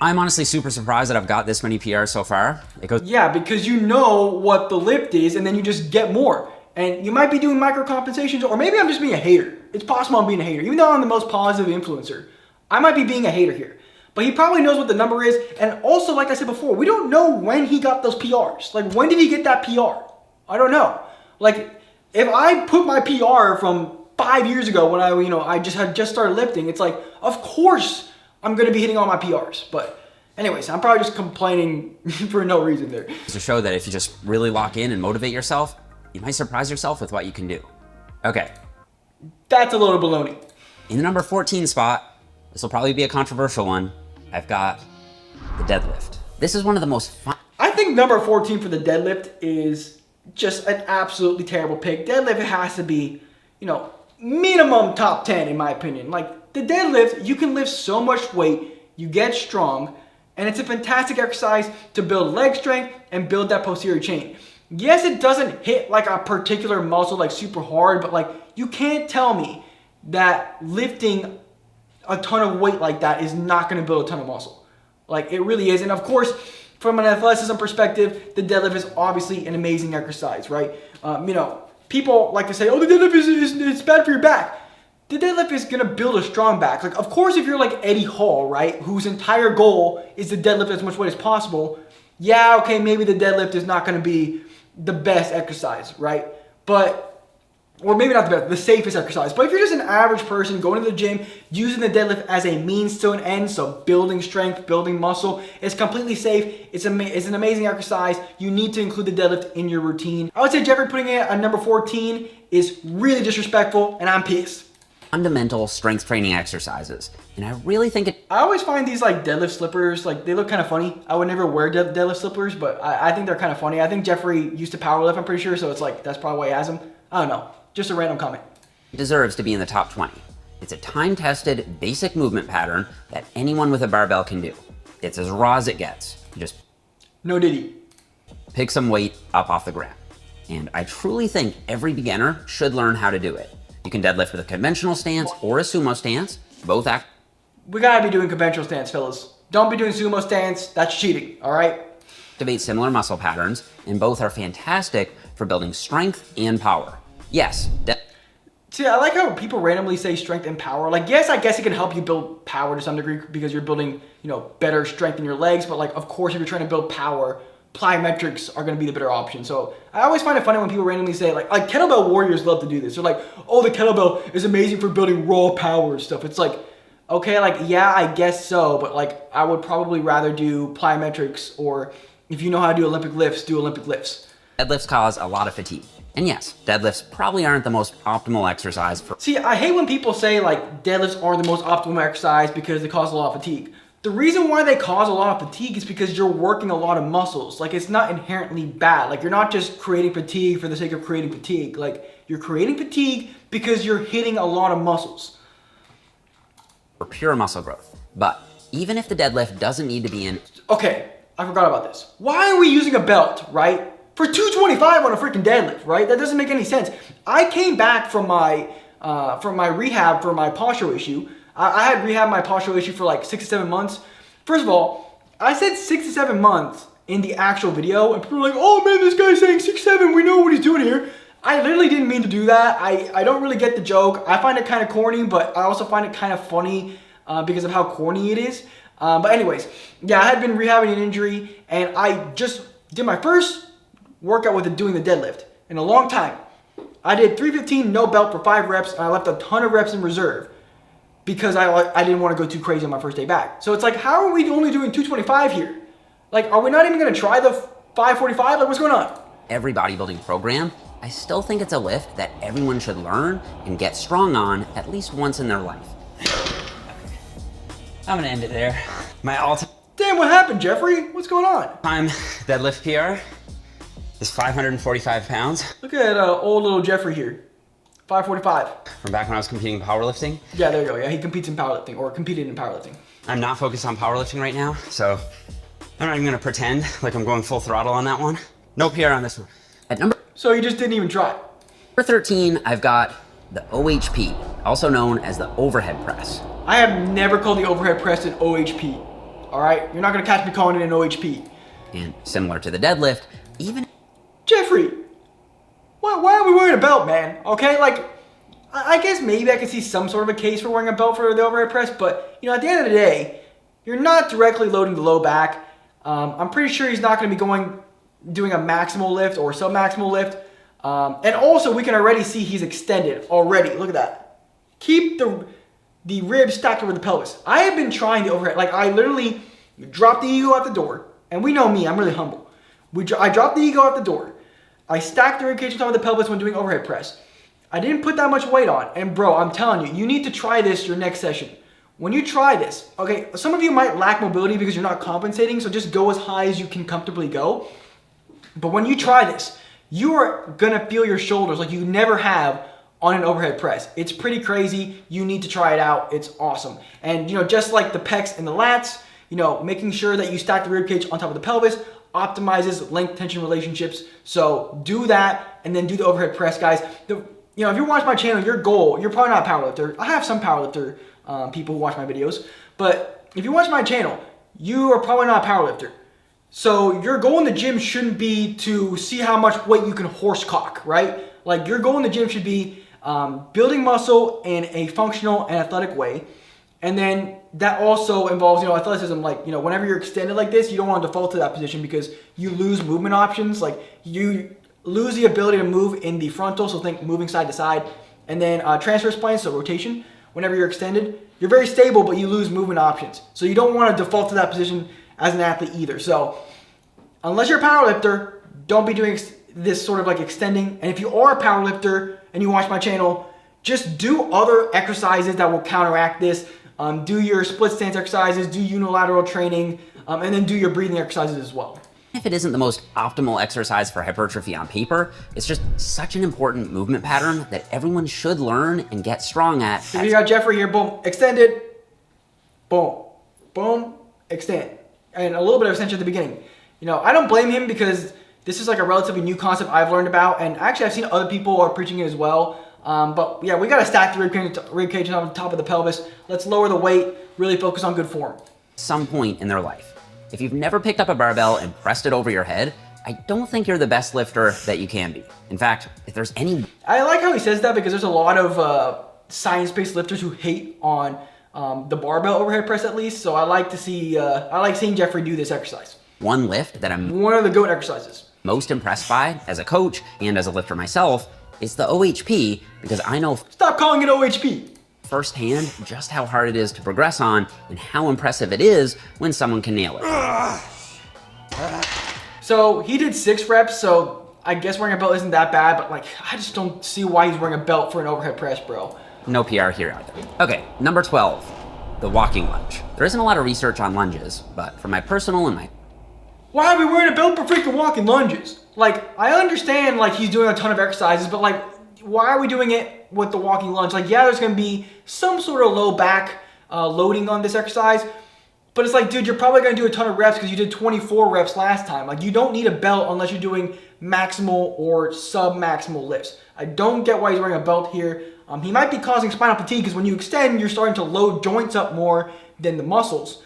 I'm honestly super surprised that I've got this many PRs so far. Yeah, because you know what the lift is, and then you just get more. And you might be doing micro compensations, or maybe I'm just being a hater. It's possible I'm being a hater. Even though I'm the most positive influencer, I might be being a hater here. But he probably knows what the number is. And also, like I said before, we don't know when he got those PRs. Like, when did he get that PR? I don't know. Like, if I put my PR from 5 years ago when I just started lifting, it's like, of course I'm going to be hitting all my PRs. But anyways, I'm probably just complaining for no reason there. To show that if you just really lock in and motivate yourself, you might surprise yourself with what you can do. Okay. That's a load of baloney. In the number 14 spot, this will probably be a controversial one, I've got the deadlift. This is one of the most fun. I think number 14 for the deadlift is just an absolutely terrible pick. Deadlift has to be, minimum top 10 in my opinion. Like, the deadlift, you can lift so much weight, you get strong, and it's a fantastic exercise to build leg strength and build that posterior chain. Yes, it doesn't hit like a particular muscle like super hard, but like, you can't tell me that lifting a ton of weight like that is not going to build a ton of muscle. Like, it really is. And of course, from an athleticism perspective, the deadlift is obviously an amazing exercise, right? People like to say, oh, the deadlift is bad for your back. The deadlift is going to build a strong back. Like, of course, if you're like Eddie Hall, right, whose entire goal is to deadlift as much weight as possible, yeah, okay, maybe the deadlift is not going to be the best exercise, right? Or maybe not the safest exercise. But if you're just an average person going to the gym, using the deadlift as a means to an end, so building strength, building muscle, it's completely safe. It's an amazing exercise. You need to include the deadlift in your routine. I would say Jeffrey putting it at number 14 is really disrespectful, and I'm pissed. Fundamental strength training exercises. And I really think I always find these like deadlift slippers, like they look kind of funny. I would never wear deadlift slippers, but I think they're kind of funny. I think Jeffrey used to powerlift, I'm pretty sure, so it's like that's probably why he has them. I don't know. Just a random comment. it deserves to be in the top 20. It's a time-tested, basic movement pattern that anyone with a barbell can do. It's as raw as it gets. You just no diddy. Pick some weight up off the ground. And I truly think every beginner should learn how to do it. You can deadlift with a conventional stance or a sumo stance. Both act. We gotta be doing conventional stance, fellas. Don't be doing sumo stance. That's cheating, all right? Activate similar muscle patterns, and both are fantastic for building strength and power. Yes. See, I like how people randomly say strength and power. Like, yes, I guess it can help you build power to some degree because you're building, better strength in your legs. But like, of course, if you're trying to build power, plyometrics are going to be the better option. So I always find it funny when people randomly say like kettlebell warriors love to do this. They're like, oh, the kettlebell is amazing for building raw power and stuff. It's like, Okay, like, yeah, I guess so, but like, I would probably rather do plyometrics, or if you know how to do Olympic lifts, do Olympic lifts. Deadlifts cause a lot of fatigue. And yes, deadlifts probably aren't the most optimal exercise for. See, I hate when people say like deadlifts aren't the most optimal exercise because they cause a lot of fatigue. The reason why they cause a lot of fatigue is because you're working a lot of muscles. Like, it's not inherently bad. Like, you're not just creating fatigue for the sake of creating fatigue. Like, you're creating fatigue because you're hitting a lot of muscles. For pure muscle growth. But even if the deadlift doesn't need to be in. Okay, I forgot about this. Why are we using a belt, right? For 225 on a freaking deadlift, right? That doesn't make any sense. I came back from my rehab for my postural issue. I had rehab my postural issue for like 6 to 7 months. First of all, I said 6 to 7 months in the actual video, and people were like, "Oh man, this guy's saying 6, 7. We know what he's doing here." I literally didn't mean to do that. I don't really get the joke. I find it kind of corny, but I also find it kind of funny because of how corny it is. But anyways, yeah, I had been rehabbing an injury, and I just did my first workout with doing the deadlift in a long time. I did 315 no belt for 5 reps, and I left a ton of reps in reserve because I didn't want to go too crazy on my first day back. So it's like, how are we only doing 225 here? Like, are we not even going to try the 545? Like, what's going on? Every bodybuilding program, I still think it's a lift that everyone should learn and get strong on at least once in their life. I'm gonna end it there. My all-time Damn, what happened, Jeffrey? What's going on? deadlift PR is 545 pounds. Look at old little Jeffrey here. 545. From back when I was competing in powerlifting. Yeah, there you go. Yeah, he competes in powerlifting, or competed in powerlifting. I'm not focused on powerlifting right now, so I'm not even gonna pretend like I'm going full throttle on that one. No PR on this one. At number So you just didn't even try. 13, I've got the OHP, also known as the overhead press. I have never called the overhead press an OHP. All right, you're not gonna catch me calling it an OHP. And similar to the deadlift, even Jeffrey, why are we wearing a belt, man? Okay, like, I guess maybe I can see some sort of a case for wearing a belt for the overhead press, but you know, at the end of the day, you're not directly loading the low back. I'm pretty sure he's not gonna be doing a maximal lift or sub-maximal lift. And also, we can already see he's extended already. Look at that. Keep the ribs stacked over the pelvis. I have been trying the overhead. Like, I literally dropped the ego out the door. And we know me, I'm really humble. I dropped the ego out the door. I stacked the ribcage on top of the pelvis when doing overhead press. I didn't put that much weight on. And bro, I'm telling you, you need to try this your next session. When you try this, okay, some of you might lack mobility because you're not compensating, so just go as high as you can comfortably go. But when you try this, you are gonna feel your shoulders like you never have on an overhead press. It's pretty crazy. You need to try it out. It's awesome. And you know, just like the pecs and the lats, you know, making sure that you stack the rib cage on top of the pelvis optimizes length tension relationships. So do that and then do the overhead press, guys. You know, if you watch my channel, your goal, you're probably not a powerlifter. I have some powerlifter people who watch my videos, but if you watch my channel, you are probably not a powerlifter. So your goal in the gym shouldn't be to see how much weight you can horsecock, right? Like, your goal in the gym should be building muscle in a functional and athletic way. And then that also involves, you know, athleticism. Like, you know, whenever you're extended like this, you don't want to default to that position because you lose movement options. Like, you lose the ability to move in the frontal, so think moving side to side. And then transverse plane, so rotation. Whenever you're extended, you're very stable, but you lose movement options. So you don't want to default to that position as an athlete either. So unless you're a powerlifter, don't be doing this sort of like extending. And if you are a powerlifter and you watch my channel, just do other exercises that will counteract this. Do your split stance exercises, do unilateral training, and then do your breathing exercises as well. if it isn't the most optimal exercise for hypertrophy on paper, it's just such an important movement pattern that everyone should learn and get strong at. So you got Jeffrey here, boom, extended, boom, boom, extend. And a little bit of extension at the beginning. You know, I don't blame him because this is like a relatively new concept I've learned about, and actually I've seen other people are preaching it as well. But yeah, we gotta stack the rib cage on top of the pelvis. Let's lower the weight, really focus on good form. Some point in their life. If you've never picked up a barbell and pressed it over your head, I don't think you're the best lifter that you can be. In fact, if there's any... I like how he says that because there's a lot of science-based lifters who hate on the barbell overhead press at least. So I like to see, I like seeing Jeffrey do this exercise. One lift that I'm One of the GOAT exercises. most impressed by as a coach and as a lifter myself is the OHP, because I know Stop calling it OHP. firsthand just how hard it is to progress on and how impressive it is when someone can nail it. So he did 6 reps, so I guess wearing a belt isn't that bad, but like, I just don't see why he's wearing a belt for an overhead press, bro. No PR here either. Okay, number 12, the walking lunge. There isn't a lot of research on lunges, but for my personal and my... Why are we wearing a belt for freaking walking lunges? Like, I understand, like, he's doing a ton of exercises, but like, why are we doing it with the walking lunge? Like, yeah, there's gonna be some sort of low back loading on this exercise, but it's like, dude, you're probably gonna do a ton of reps because you did 24 reps last time. Like, you don't need a belt unless you're doing maximal or sub-maximal lifts. I don't get why he's wearing a belt here. He might be causing spinal fatigue because when you extend, you're starting to load joints up more than the muscles.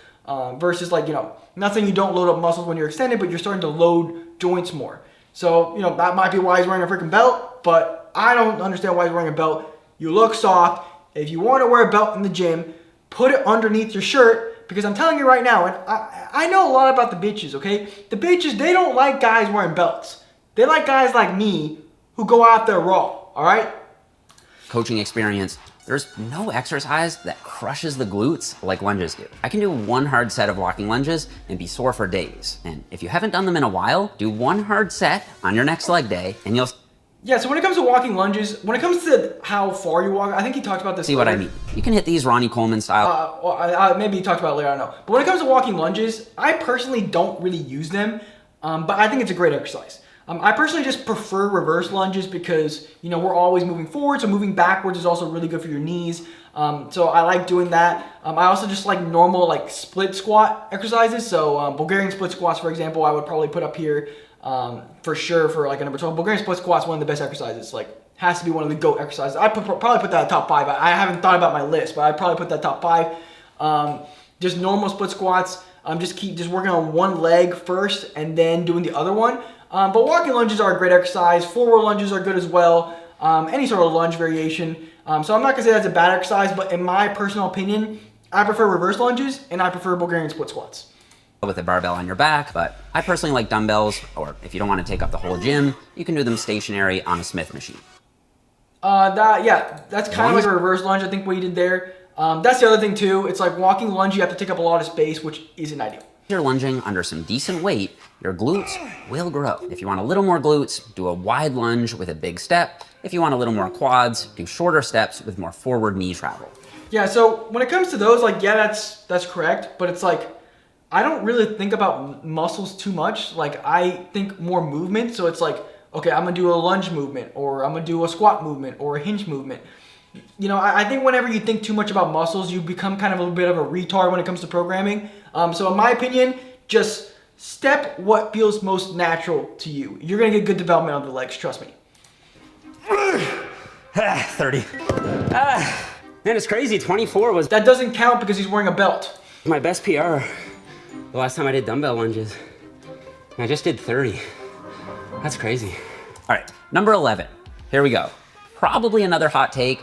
Versus like, not saying you don't load up muscles when you're extended, but you're starting to load joints more. So, that might be why he's wearing a freaking belt, but I don't understand why he's wearing a belt. You look soft. If you want to wear a belt in the gym, put it underneath your shirt, because I'm telling you right now, and I know a lot about the bitches, okay? The bitches, they don't like guys wearing belts. They like guys like me who go out there raw, all right? coaching experience, there's no exercise that crushes the glutes like lunges do. I can do one hard set of walking lunges and be sore for days. And if you haven't done them in a while, do one hard set on your next leg day and you'll Yeah, so when it comes to walking lunges, when it comes to how far you walk, I think he talked about this see later. what I mean. You can hit these Ronnie Coleman style. Maybe he talked about it later, I don't know. But when it comes to walking lunges, I personally don't really use them, but I think it's a great exercise. I personally just prefer reverse lunges because, you know, we're always moving forward, so moving backwards is also really good for your knees. So I like doing that. I also just like normal like split squat exercises. So Bulgarian split squats, for example, I would probably put up here for sure for like a number 12. Bulgarian split squats, one of the best exercises. Like has to be one of the GOAT exercises. I probably put that at top 5. I haven't thought about my list, but I'd probably put that top 5. Just normal split squats. Just working on one leg first and then doing the other one. But walking lunges are a great exercise. Forward lunges are good as well. Any sort of lunge variation. So I'm not gonna say that's a bad exercise, but in my personal opinion, I prefer reverse lunges and I prefer Bulgarian split squats. with a barbell on your back, but I personally like dumbbells, or if you don't want to take up the whole gym, you can do them stationary on a Smith machine. That's kind of like a reverse lunge, I think what you did there. That's the other thing too. It's like walking lunge, you have to take up a lot of space, which isn't ideal. If you're lunging under some decent weight, your glutes will grow. If you want a little more glutes, do a wide lunge with a big step. If you want a little more quads, do shorter steps with more forward knee travel. Yeah, so when it comes to those, like, yeah, that's correct, but it's like, I don't really think about muscles too much. Like, I think more movement, so it's like, okay, I'm gonna do a lunge movement, or I'm gonna do a squat movement, or a hinge movement. You know, I think whenever you think too much about muscles, you become kind of a bit of a retard when it comes to programming. So in my opinion, just step what feels most natural to you. You're gonna get good development on the legs, trust me. 30. Man, it's crazy. 24 was That doesn't count because he's wearing a belt. my best PR the last time I did dumbbell lunges. And I just did 30. That's crazy. All right, number 11. Here we go. Probably another hot take.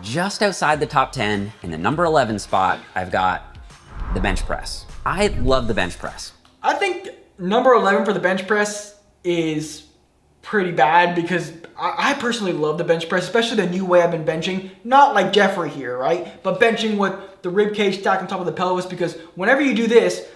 Just outside the top 10, in the number 11 spot, I've got the bench press. I love the bench press. I think number 11 for the bench press is pretty bad because I personally love the bench press, especially the new way I've been benching. Not like Jeffrey here, right? But benching with the rib cage stacked on top of the pelvis, because whenever you do this,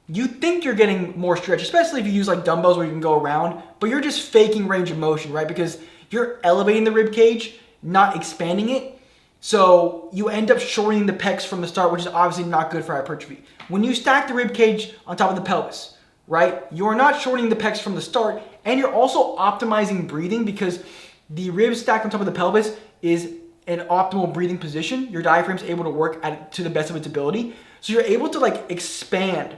you think you're getting more stretch, especially if you use like dumbbells where you can go around, but you're just faking range of motion, right? Because you're elevating the rib cage, not expanding it. So you end up shortening the pecs from the start, which is obviously not good for hypertrophy. When you stack the rib cage on top of the pelvis, right, you're not shortening the pecs from the start, and you're also optimizing breathing because the ribs stacked on top of the pelvis is an optimal breathing position. Your diaphragm's able to work to the best of its ability. So you're able to like expand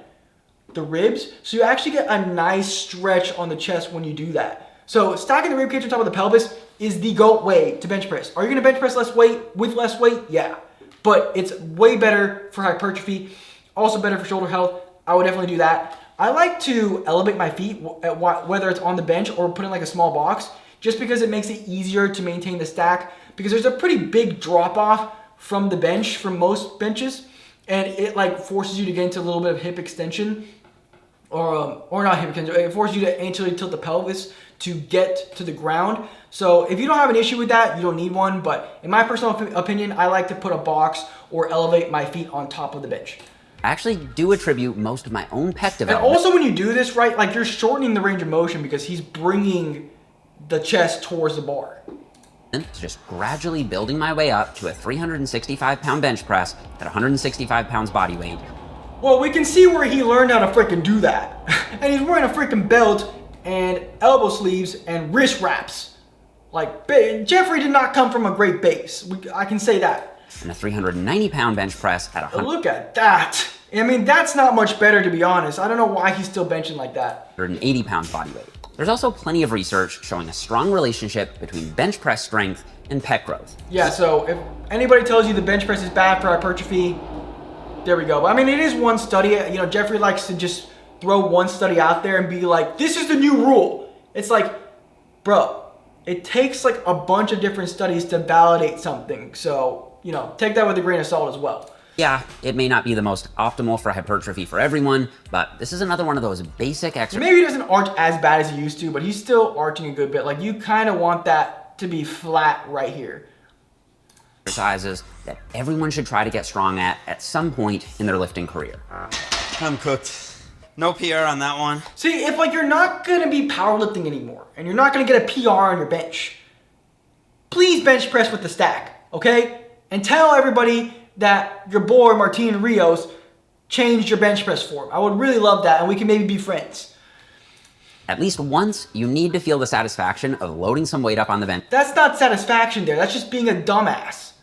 the ribs. So you actually get a nice stretch on the chest when you do that. So stacking the rib cage on top of the pelvis is the GOAT way to bench press. Are you gonna bench press less weight with less weight? Yeah. But it's way better for hypertrophy, also better for shoulder health. I would definitely do that. I like to elevate my feet, whether it's on the bench or put in like a small box, just because it makes it easier to maintain the stack, because there's a pretty big drop off from the bench, from most benches, and it like forces you to get into a little bit of hip extension. or not hip extension. It forces you to anteriorly tilt the pelvis to get to the ground. So if you don't have an issue with that, you don't need one. But in my personal opinion, I like to put a box or elevate my feet on top of the bench. I actually do attribute most of my own pec And development. also when you do this, right, like you're shortening the range of motion because he's bringing the chest towards the bar. It's just gradually building my way up to a 365-pound bench press at 165 pounds body weight. Well, we can see where he learned how to freaking do that. And he's wearing a freaking belt and elbow sleeves and wrist wraps. Like, Jeffrey did not come from a great base. I can say that. And a 390-pound bench press at Look at that. I mean, that's not much better, to be honest. I don't know why he's still benching like that. 180 pounds body weight. There's also plenty of research showing a strong relationship between bench press strength and pec growth. Yeah, so if anybody tells you the bench press is bad for hypertrophy, there we go. But I mean, it is one study. You know, Jeffrey likes to just throw one study out there and be like, this is the new rule. It's like, bro, it takes like a bunch of different studies to validate something. So, you know, take that with a grain of salt as well. Yeah, it may not be the most optimal for hypertrophy for everyone, but this is another one of those basic exercises. Maybe he doesn't arch as bad as he used to, but he's still arching a good bit. Like, you kind of want that to be flat right here. Exercises that everyone should try to get strong at some point in their lifting career. I'm cooked. No PR on that one. See, if like you're not gonna be powerlifting anymore and you're not gonna get a PR on your bench, please bench press with the stack, okay? And tell everybody that your boy Martin Rios changed your bench press form. I would really love that, and we can maybe be friends. At least once, you need to feel the satisfaction of loading some weight up on the bench. That's not satisfaction there. That's just being a dumbass.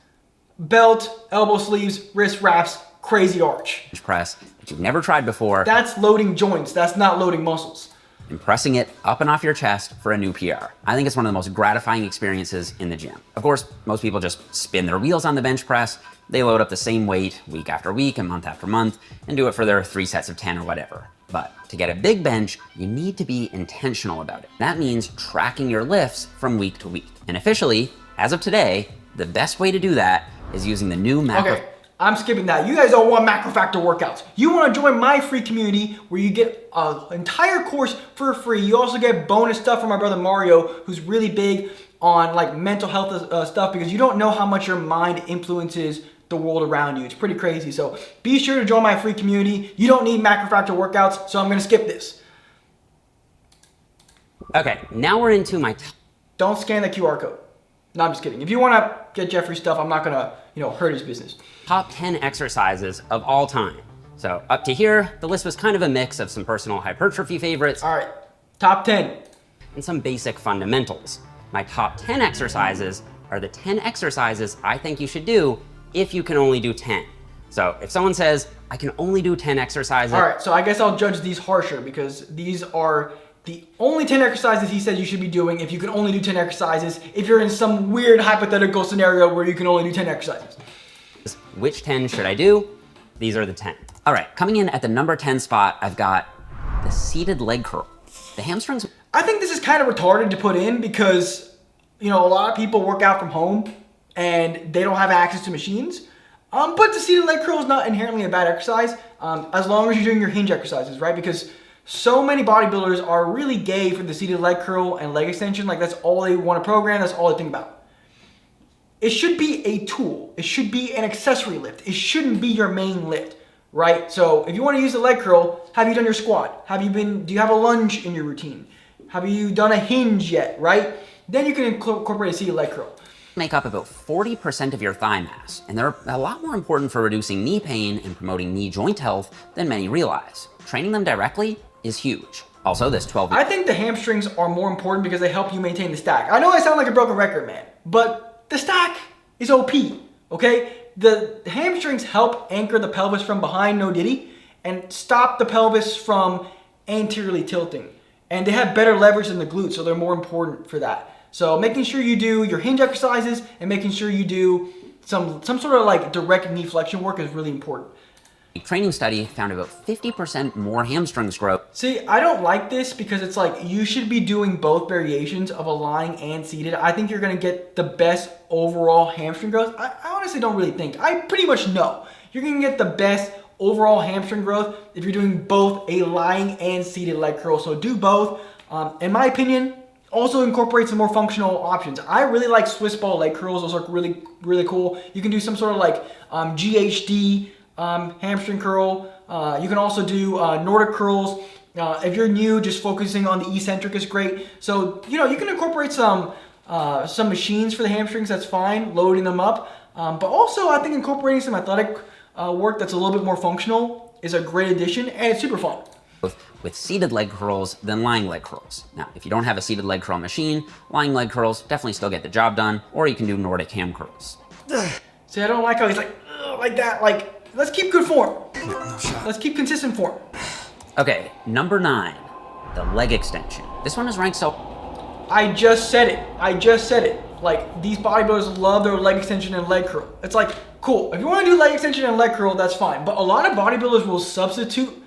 Belt, elbow sleeves, wrist wraps, crazy arch. Press that you've never tried before, That's loading joints. That's not loading muscles. and pressing it up and off your chest for a new PR. I think it's one of the most gratifying experiences in the gym. Of course, most people just spin their wheels on the bench press. They load up the same weight week after week and month after month and do it for their 3 sets of 10 or whatever. But to get a big bench, you need to be intentional about it. That means tracking your lifts from week to week. And officially, as of today, the best way to do that is using the new macro. Okay, I'm skipping that. You guys don't want macro factor workouts. You want to join my free community where you get an entire course for free. You also get bonus stuff from my brother Mario, who's really big on like mental health stuff, because you don't know how much your mind influences the world around you. It's pretty crazy. So be sure to join my free community. You don't need macro factor workouts, so I'm going to skip this. Okay, now we're into my Don't scan the QR code. No, I'm just kidding. If you want to get Jeffrey's stuff, I'm not going to, hurt his business. top 10 exercises of all time. So up to here, the list was kind of a mix of some personal hypertrophy favorites All right, top 10. and some basic fundamentals. My top 10 exercises are the 10 exercises I think you should do if you can only do 10. So if someone says, I can only do 10 exercises. All right, so I guess I'll judge these harsher because these are the only 10 exercises he said you should be doing if you can only do 10 exercises, if you're in some weird hypothetical scenario where you can only do 10 exercises. Which 10 should I do? These are the 10. All right, coming in at the number 10 spot, I've got the seated leg curl. The hamstrings. I think this is kind of retarded to put in because, a lot of people work out from home and they don't have access to machines. But the seated leg curl is not inherently a bad exercise as long as you're doing your hinge exercises, right? Because so many bodybuilders are really gay for the seated leg curl and leg extension. Like, that's all they want to program. That's all they think about. It should be a tool. It should be an accessory lift. It shouldn't be your main lift, right? So if you want to use the leg curl, have you done your squat? Do you have a lunge in your routine? Have you done a hinge yet, right? Then you can incorporate a seated leg curl. Make up about 40% of your thigh mass, and they're a lot more important for reducing knee pain and promoting knee joint health than many realize. Training them directly is huge. Also, this 12. I think the hamstrings are more important because they help you maintain the stack. I know I sound like a broken record, man, but the stack is OP, okay? The hamstrings help anchor the pelvis from behind, no diddy, and stop the pelvis from anteriorly tilting. And they have better leverage than the glutes, so they're more important for that. So making sure you do your hinge exercises and making sure you do some sort of like direct knee flexion work is really important. A training study found about 50% more hamstrings growth. See, I don't like this because it's like you should be doing both variations of a lying and seated. I think you're going to get the best overall hamstring growth. I honestly don't really think. I pretty much know you're going to get the best overall hamstring growth if you're doing both a lying and seated leg curl. So do both. In my opinion, also incorporate some more functional options. I really like Swiss ball leg curls. Those are really, really cool. You can do some sort of like GHD hamstring curl. You can also do Nordic curls. If you're new, just focusing on the eccentric is great. So, you can incorporate some machines for the hamstrings. That's fine, loading them up. But also, I think incorporating some athletic work that's a little bit more functional is a great addition, and it's super fun. With seated leg curls than lying leg curls. Now, if you don't have a seated leg curl machine, lying leg curls definitely still get the job done, or you can do Nordic ham curls. See, I don't like how he's like that. Like, let's keep good form. Let's keep consistent form. Okay, number 9, the leg extension. This one is ranked so... I just said it. Like, these bodybuilders love their leg extension and leg curl. It's like, cool. If you want to do leg extension and leg curl, that's fine. But a lot of bodybuilders will substitute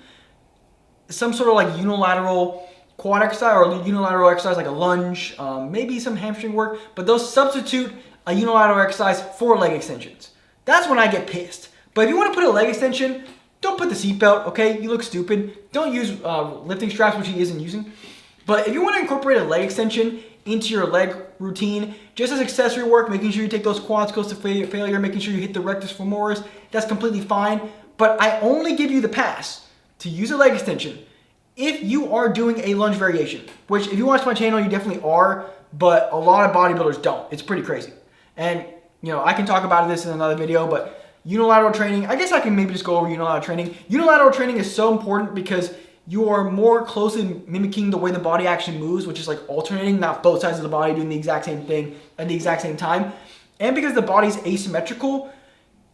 some sort of like unilateral quad exercise or unilateral exercise like a lunge, maybe some hamstring work, but they'll substitute a unilateral exercise for leg extensions. That's when I get pissed. But if you want to put a leg extension, don't put the seatbelt, okay? You look stupid. Don't use lifting straps, which he isn't using. But if you want to incorporate a leg extension into your leg routine, just as accessory work, making sure you take those quads close to failure, making sure you hit the rectus femoris, that's completely fine. But I only give you the pass to use a leg extension if you are doing a lunge variation, which if you watch my channel, you definitely are, but a lot of bodybuilders don't. It's pretty crazy. And, I can talk about this in another video, but unilateral training, I guess I can maybe just go over unilateral training. Unilateral training is so important because you are more closely mimicking the way the body actually moves, which is like alternating, not both sides of the body doing the exact same thing at the exact same time. And because the body's asymmetrical,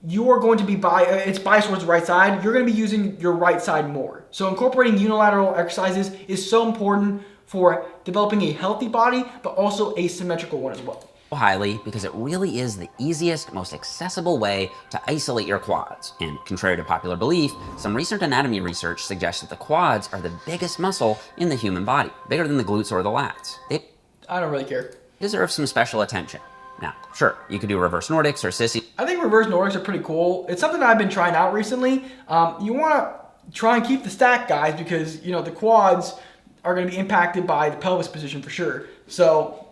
you are going to be it's biased towards the right side. You're going to be using your right side more. So incorporating unilateral exercises is so important for developing a healthy body, but also a symmetrical one as well. Highly, because it really is the easiest, most accessible way to isolate your quads. And contrary to popular belief, some recent anatomy research suggests that the quads are the biggest muscle in the human body, bigger than the glutes or the lats. They I don't really care. deserve some special attention. Now, sure, you could do reverse Nordics or sissy. I think reverse Nordics are pretty cool. It's something that I've been trying out recently. You want to try and keep the stack, guys, because, the quads are going to be impacted by the pelvis position for sure. So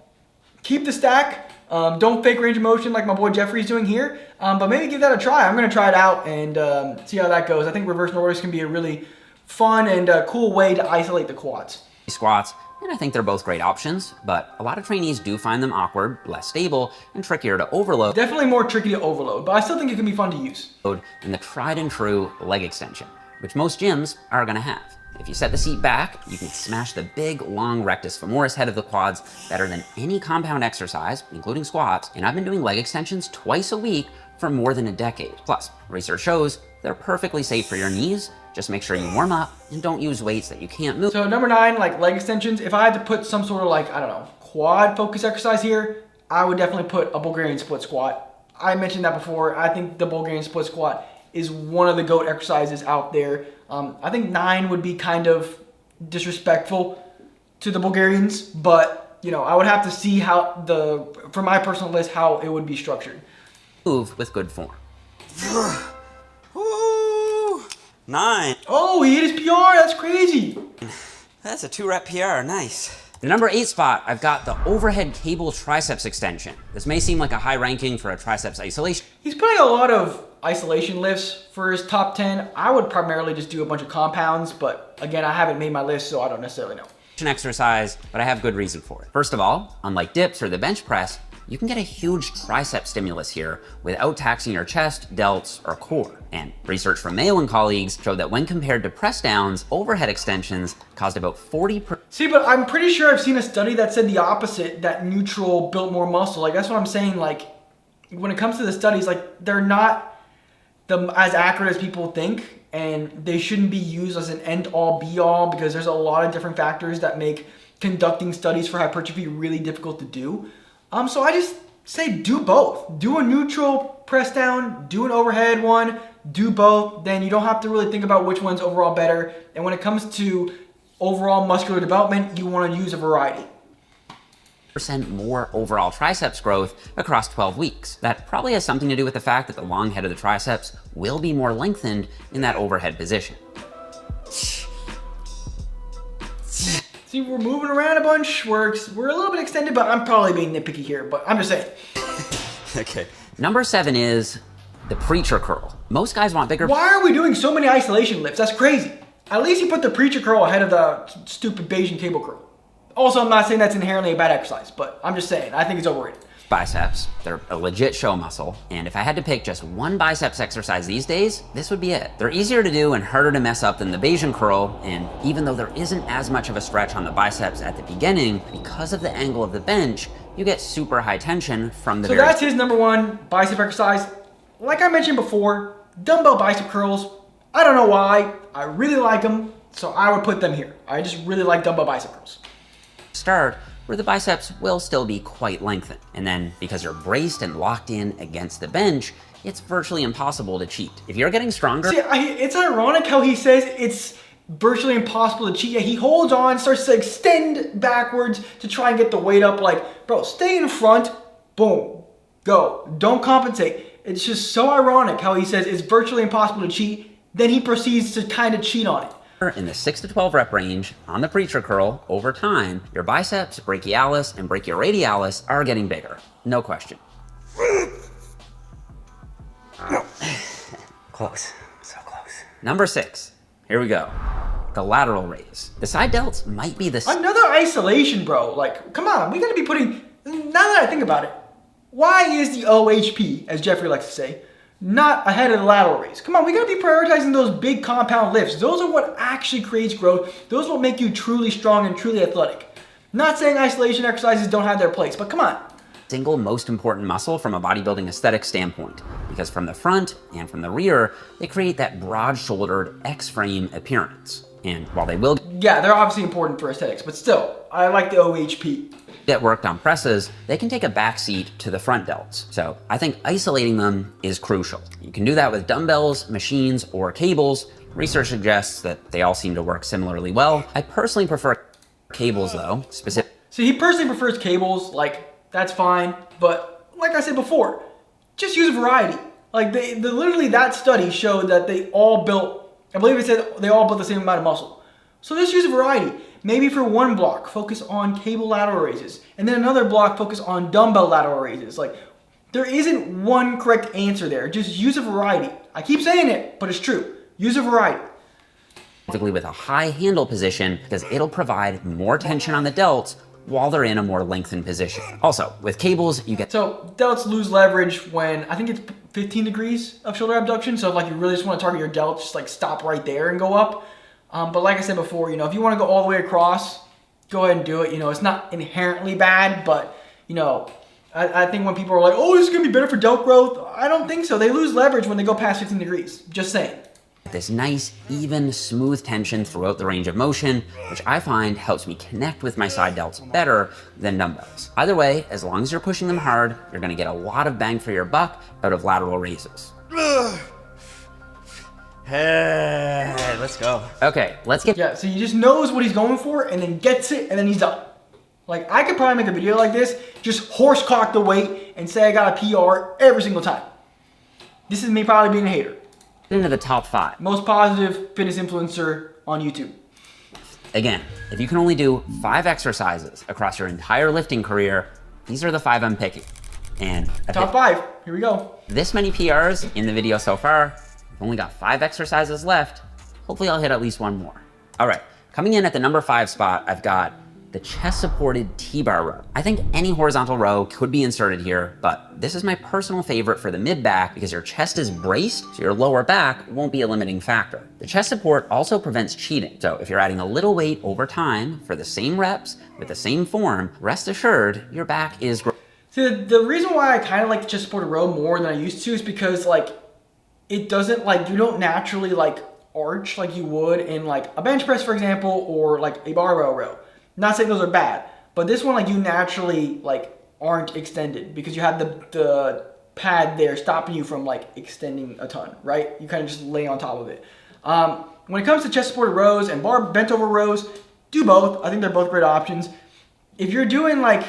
keep the stack. Don't fake range of motion like my boy Jeffrey's doing here, but maybe give that a try. I'm going to try it out and see how that goes. I think reverse Nordics can be a really fun and cool way to isolate the quads. Squats, and I think they're both great options, but a lot of trainees do find them awkward, less stable, and trickier to overload. Definitely more tricky to overload, but I still think it can be fun to use. And the tried and true leg extension, which most gyms are going to have. If you set the seat back, you can smash the big, long rectus femoris head of the quads better than any compound exercise, including squats, and I've been doing leg extensions twice a week for more than a decade. Plus, research shows they're perfectly safe for your knees. Just make sure you warm up and don't use weights that you can't move. So number 9, like leg extensions, if I had to put some sort of quad focus exercise here, I would definitely put a Bulgarian split squat. I mentioned that before. I think the Bulgarian split squat is one of the GOAT exercises out there. I think 9 would be kind of disrespectful to the Bulgarians, but I would have to see for my personal list, how it would be structured. Move with good form. Woo! 9. Oh, he hit his PR. That's crazy. That's a 2-rep PR. Nice. The number 8 spot, I've got the overhead cable triceps extension. This may seem like a high ranking for a triceps isolation. He's putting a lot of isolation lifts for his top 10. I would primarily just do a bunch of compounds, but again, I haven't made my list, so I don't necessarily know. Exercise, but I have good reason for it. First of all, unlike dips or the bench press, you can get a huge tricep stimulus here without taxing your chest, delts, or core. And research from Mayo and colleagues showed that when compared to press downs, overhead extensions caused about 40%. See, but I'm pretty sure I've seen a study that said the opposite, that neutral built more muscle. Like, that's what I'm saying. Like, when it comes to the studies, like, they're not as accurate as people think, and they shouldn't be used as an end-all be-all because there's a lot of different factors that make conducting studies for hypertrophy really difficult to do. So I just say do both. Do a neutral press down, do an overhead one, do both. Then you don't have to really think about which one's overall better. And when it comes to overall muscular development, you want to use a variety. more overall triceps growth across 12 weeks. That probably has something to do with the fact that the long head of the triceps will be more lengthened in that overhead position. See, we're moving around a bunch. We're a little bit extended, but I'm probably being nitpicky here, but I'm just saying. Okay. Number 7 is the preacher curl. Most guys want bigger. Why are we doing so many isolation lifts? That's crazy. At least you put the preacher curl ahead of the stupid Bayesian cable curl. Also, I'm not saying that's inherently a bad exercise, but I'm just saying, I think it's overrated. Biceps, they're a legit show muscle, and if I had to pick just one biceps exercise these days, this would be it. They're easier to do and harder to mess up than the Bayesian curl, and even though there isn't as much of a stretch on the biceps at the beginning, because of the angle of the bench, you get super high tension from the So that's his number 1 bicep exercise. Like I mentioned before, dumbbell bicep curls, I don't know why, I really like them, so I would put them here. I just really like dumbbell bicep curls. Start where the biceps will still be quite lengthened. And then because you're braced and locked in against the bench, it's virtually impossible to cheat. If you're getting stronger... See, it's ironic how he says it's virtually impossible to cheat, yet he holds on, starts to extend backwards to try and get the weight up. Like, bro, stay in front, boom, go. Don't compensate. It's just so ironic how he says it's virtually impossible to cheat, then he proceeds to kind of cheat on it. In the 6 to 12 rep range on the preacher curl, over time, your biceps, brachialis, and brachioradialis are getting bigger. No question. Close. So close. Number 6. Here we go. The lateral raise. The side delts might be the... Another isolation, bro. Like, come on. We got to be putting... Now that I think about it, why is the OHP, as Jeffrey likes to say, not ahead of the lateral raise? Come on, we gotta be prioritizing those big compound lifts. Those are what actually creates growth. Those will make you truly strong and truly athletic. Not saying isolation exercises don't have their place, but come on. Single most important muscle from a bodybuilding aesthetic standpoint, because from the front and from the rear, they create that broad-shouldered X-frame appearance. And while they will Yeah, they're obviously important for aesthetics, but still, I like the OHP. get worked on presses, they can take a backseat to the front delts. So I think isolating them is crucial. You can do that with dumbbells, machines, or cables. Research suggests that they all seem to work similarly well. I personally prefer cables though, specifically. See, he personally prefers cables, like, that's fine, but like I said before, just use a variety. Like, literally that study showed that they all built, I believe it said they all built the same amount of muscle. So just use a variety. Maybe for one block, focus on cable lateral raises, and then another block, focus on dumbbell lateral raises. Like, there isn't one correct answer there. Just use a variety. I keep saying it, but it's true. Use a variety. Specifically with a high handle position, because it'll provide more tension on the delts while they're in a more lengthened position. Also, with cables, you get... So delts lose leverage when, I think it's 15 degrees of shoulder abduction. So if like you really just want to target your delts, just like stop right there and go up. But like I said before, you know, if you want to go all the way across, go ahead and do it. You know, it's not inherently bad, but you know, I think when people are like, oh, this is going to be better for delt growth, I don't think so. They lose leverage when they go past 15 degrees. Just saying. this nice, even, smooth tension throughout the range of motion, which I find helps me connect with my side delts better than dumbbells. Either way, as long as you're pushing them hard, you're gonna get a lot of bang for your buck out of lateral raises. Hey, let's go. Okay, let's get... Yeah, so he just knows what he's going for and then gets it and then he's done. Like, I could probably make a video like this, just horse cock the weight and say I got a PR every single time. This is me probably being a hater. into the top 5. Most positive fitness influencer on YouTube. Again, if you can only do 5 exercises across your entire lifting career, these are the 5 I'm picking. And I've Top hit 5, here we go. this many PRs in the video so far. I've only got 5 exercises left. Hopefully I'll hit at least one more. All right, coming in at the number 5 spot, I've got the chest-supported T-bar row. I think any horizontal row could be inserted here, but this is my personal favorite for the mid-back because your chest is braced, so your lower back won't be a limiting factor. The chest support also prevents cheating, so if you're adding a little weight over time for the same reps with the same form, rest assured your back is See, the reason why I kind of like the chest supported row more than I used to is because, like, it doesn't, like, you don't naturally, like, arch like you would in, like, a bench press, for example, or, like, a barbell row. Not saying those are bad, but this one, like, you naturally, like, aren't extended because you have the pad there stopping you from, like, extending a ton, right? You kind of just lay on top of it. When it comes to chest supported rows and bar bent over rows, do both. I think they're both great options. If you're doing, like,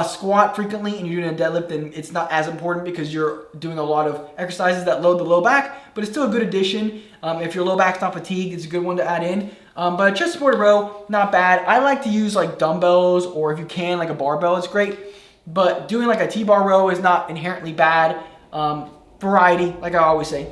squat frequently and you're doing a deadlift, then it's not as important because you're doing a lot of exercises that load the low back, but it's still a good addition. If your low back's not fatigued, it's a good one to add in. But chest supported row, not bad. I like to use like dumbbells, or if you can, like a barbell is great. But doing like a T-bar row is not inherently bad. Variety, like I always say.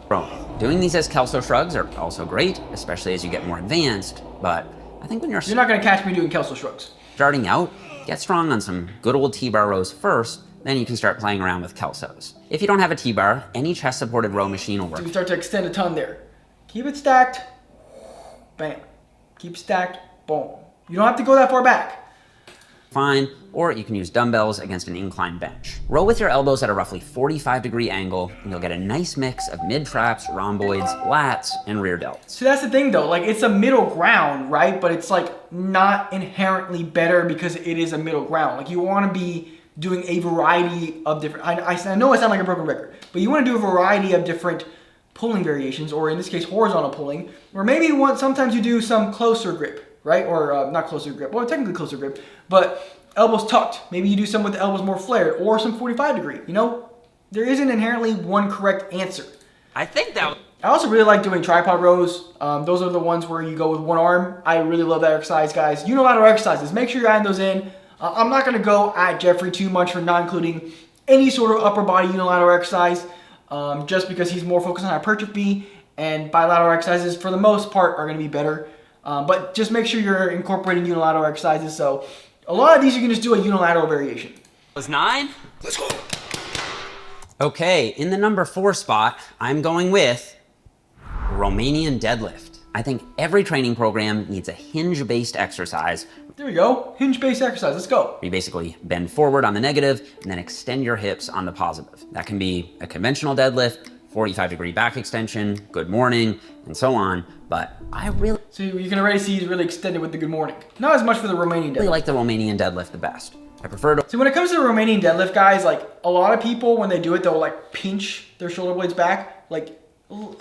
Bro, doing these as Kelso shrugs are also great, especially as you get more advanced, but I think when you're Not going to catch me doing Kelso shrugs. starting out, get strong on some good old T-bar rows first, then you can start playing around with Kelsos. If you don't have a T-bar, any chest-supported row machine will work. So you start to extend a ton there. Keep it stacked. Bam. Keep stacked. Boom. You don't have to go that far back. Fine, or you can use dumbbells against an inclined bench. Row with your elbows at a roughly 45-degree angle, and you'll get a nice mix of mid-traps, rhomboids, lats, and rear delts. So that's the thing though, like it's a middle ground, right? But it's like not inherently better because it is a middle ground. Like you want to be doing a variety of different, I know I sound like a broken record, but you want to do a variety of different pulling variations, or in this case, horizontal pulling, or maybe sometimes you do some closer grip, right? Or not closer grip, well, technically closer grip, but elbows tucked. Maybe you do some with the elbows more flared, or some 45 degree, you know? There isn't inherently one correct answer. I think that... I also really like doing tripod rows. Those are the ones where you go with one arm. I really love that exercise, guys. Unilateral exercises, make sure you're adding those in. I'm not gonna go at Jeffrey too much for not including any sort of upper body unilateral exercise, just because he's more focused on hypertrophy, and bilateral exercises for the most part are gonna be better. But just make sure you're incorporating unilateral exercises. So a lot of these you can just do a unilateral variation. Was 9? Let's go. Okay, in the number 4 spot, I'm going with Romanian deadlift. I think every training program needs a hinge-based exercise. There we go, hinge-based exercise, let's go. You basically bend forward on the negative and then extend your hips on the positive. That can be a conventional deadlift, 45-degree back extension, good morning, and so on. But I really So you can already see he's really extended with the good morning. Not as much for the Romanian deadlift. like the Romanian deadlift the best. I prefer to... So when it comes to the Romanian deadlift, guys, like a lot of people, when they do it, they'll like pinch their shoulder blades back. Like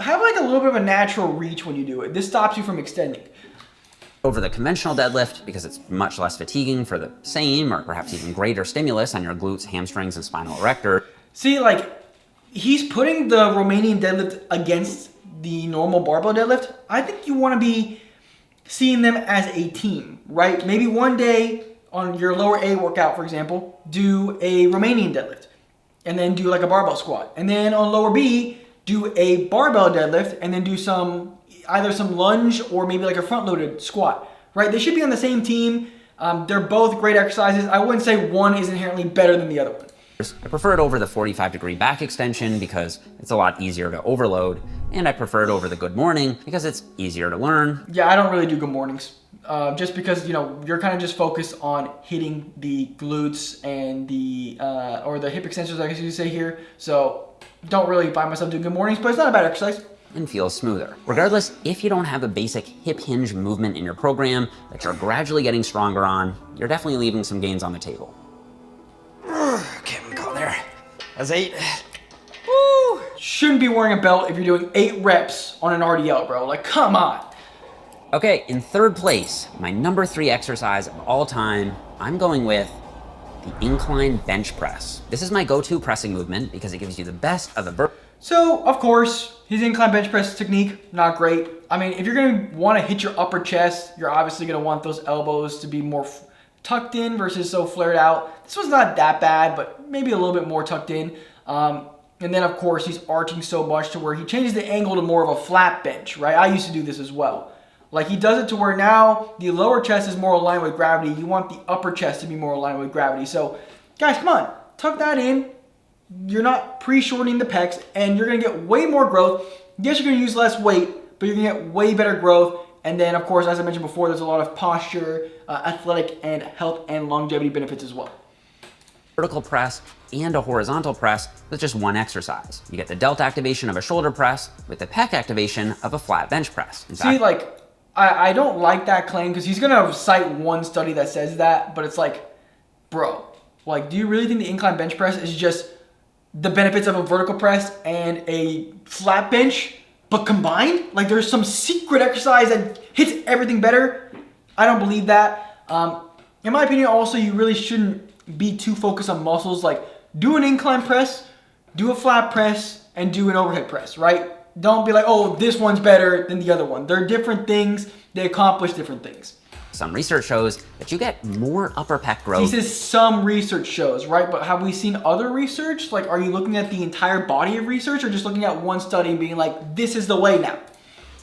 have like a little bit of a natural reach when you do it. This stops you from extending. over the conventional deadlift because it's much less fatiguing for the same or perhaps even greater stimulus on your glutes, hamstrings, and spinal erector. See, like, he's putting the Romanian deadlift against the normal barbell deadlift. I think you want to be seeing them as a team, right? Maybe one day on your lower A workout, for example, do a Romanian deadlift and then do like a barbell squat. And then on lower B, do a barbell deadlift and then do either some lunge or maybe like a front loaded squat, right? They should be on the same team. They're both great exercises. I wouldn't say one is inherently better than the other one. I prefer it over the 45-degree back extension because it's a lot easier to overload, and I prefer it over the good morning because it's easier to learn. Yeah, I don't really do good mornings. Just because, you know, you're kind of just focused on hitting the glutes and or the hip extensors, I guess you could say here. So don't really find myself doing good mornings, but it's not a bad exercise. And feels smoother. Regardless, if you don't have a basic hip hinge movement in your program that you're gradually getting stronger on, you're definitely leaving some gains on the table. Okay, I'm gonna go there. That's 8. Woo! Shouldn't be wearing a belt if you're doing 8 reps on an RDL, bro. Like, come on. Okay, in third place, my number 3 exercise of all time, I'm going with the incline bench press. This is my go-to pressing movement because it gives you the best of the So, of course, his incline bench press technique, not great. I mean, if you're going to want to hit your upper chest, you're obviously going to want those elbows to be more tucked in versus so flared out. This was not that bad, but maybe a little bit more tucked in. And then, of course, he's arching so much to where he changes the angle to more of a flat bench, right? I used to do this as well. Like, he does it to where now the lower chest is more aligned with gravity. You want the upper chest to be more aligned with gravity. So, guys, come on. Tuck that in. You're not pre-shortening the pecs, and you're going to get way more growth. Yes, you're going to use less weight, but you're going to get way better growth. And then, of course, as I mentioned before, there's a lot of posture, athletic, and health and longevity benefits as well. vertical press and a horizontal press with just one exercise. You get the delt activation of a shoulder press with the pec activation of a flat bench press. In fact, like, I don't like that claim because he's going to cite one study that says that, but it's like, bro, like, do you really think the incline bench press is just the benefits of a vertical press and a flat bench, but combined? Like, there's some secret exercise that hits everything better? I don't believe that. In my opinion, also, you really shouldn't be too focused on muscles. Like, do an incline press, do a flat press, and do an overhead press, right? Don't be like, oh, this one's better than the other one. They're different things. They accomplish different things. Some research shows that you get more upper pec growth. He says some research shows, right? But have we seen other research? Like, are you looking at the entire body of research or just looking at one study and being like, this is the way now?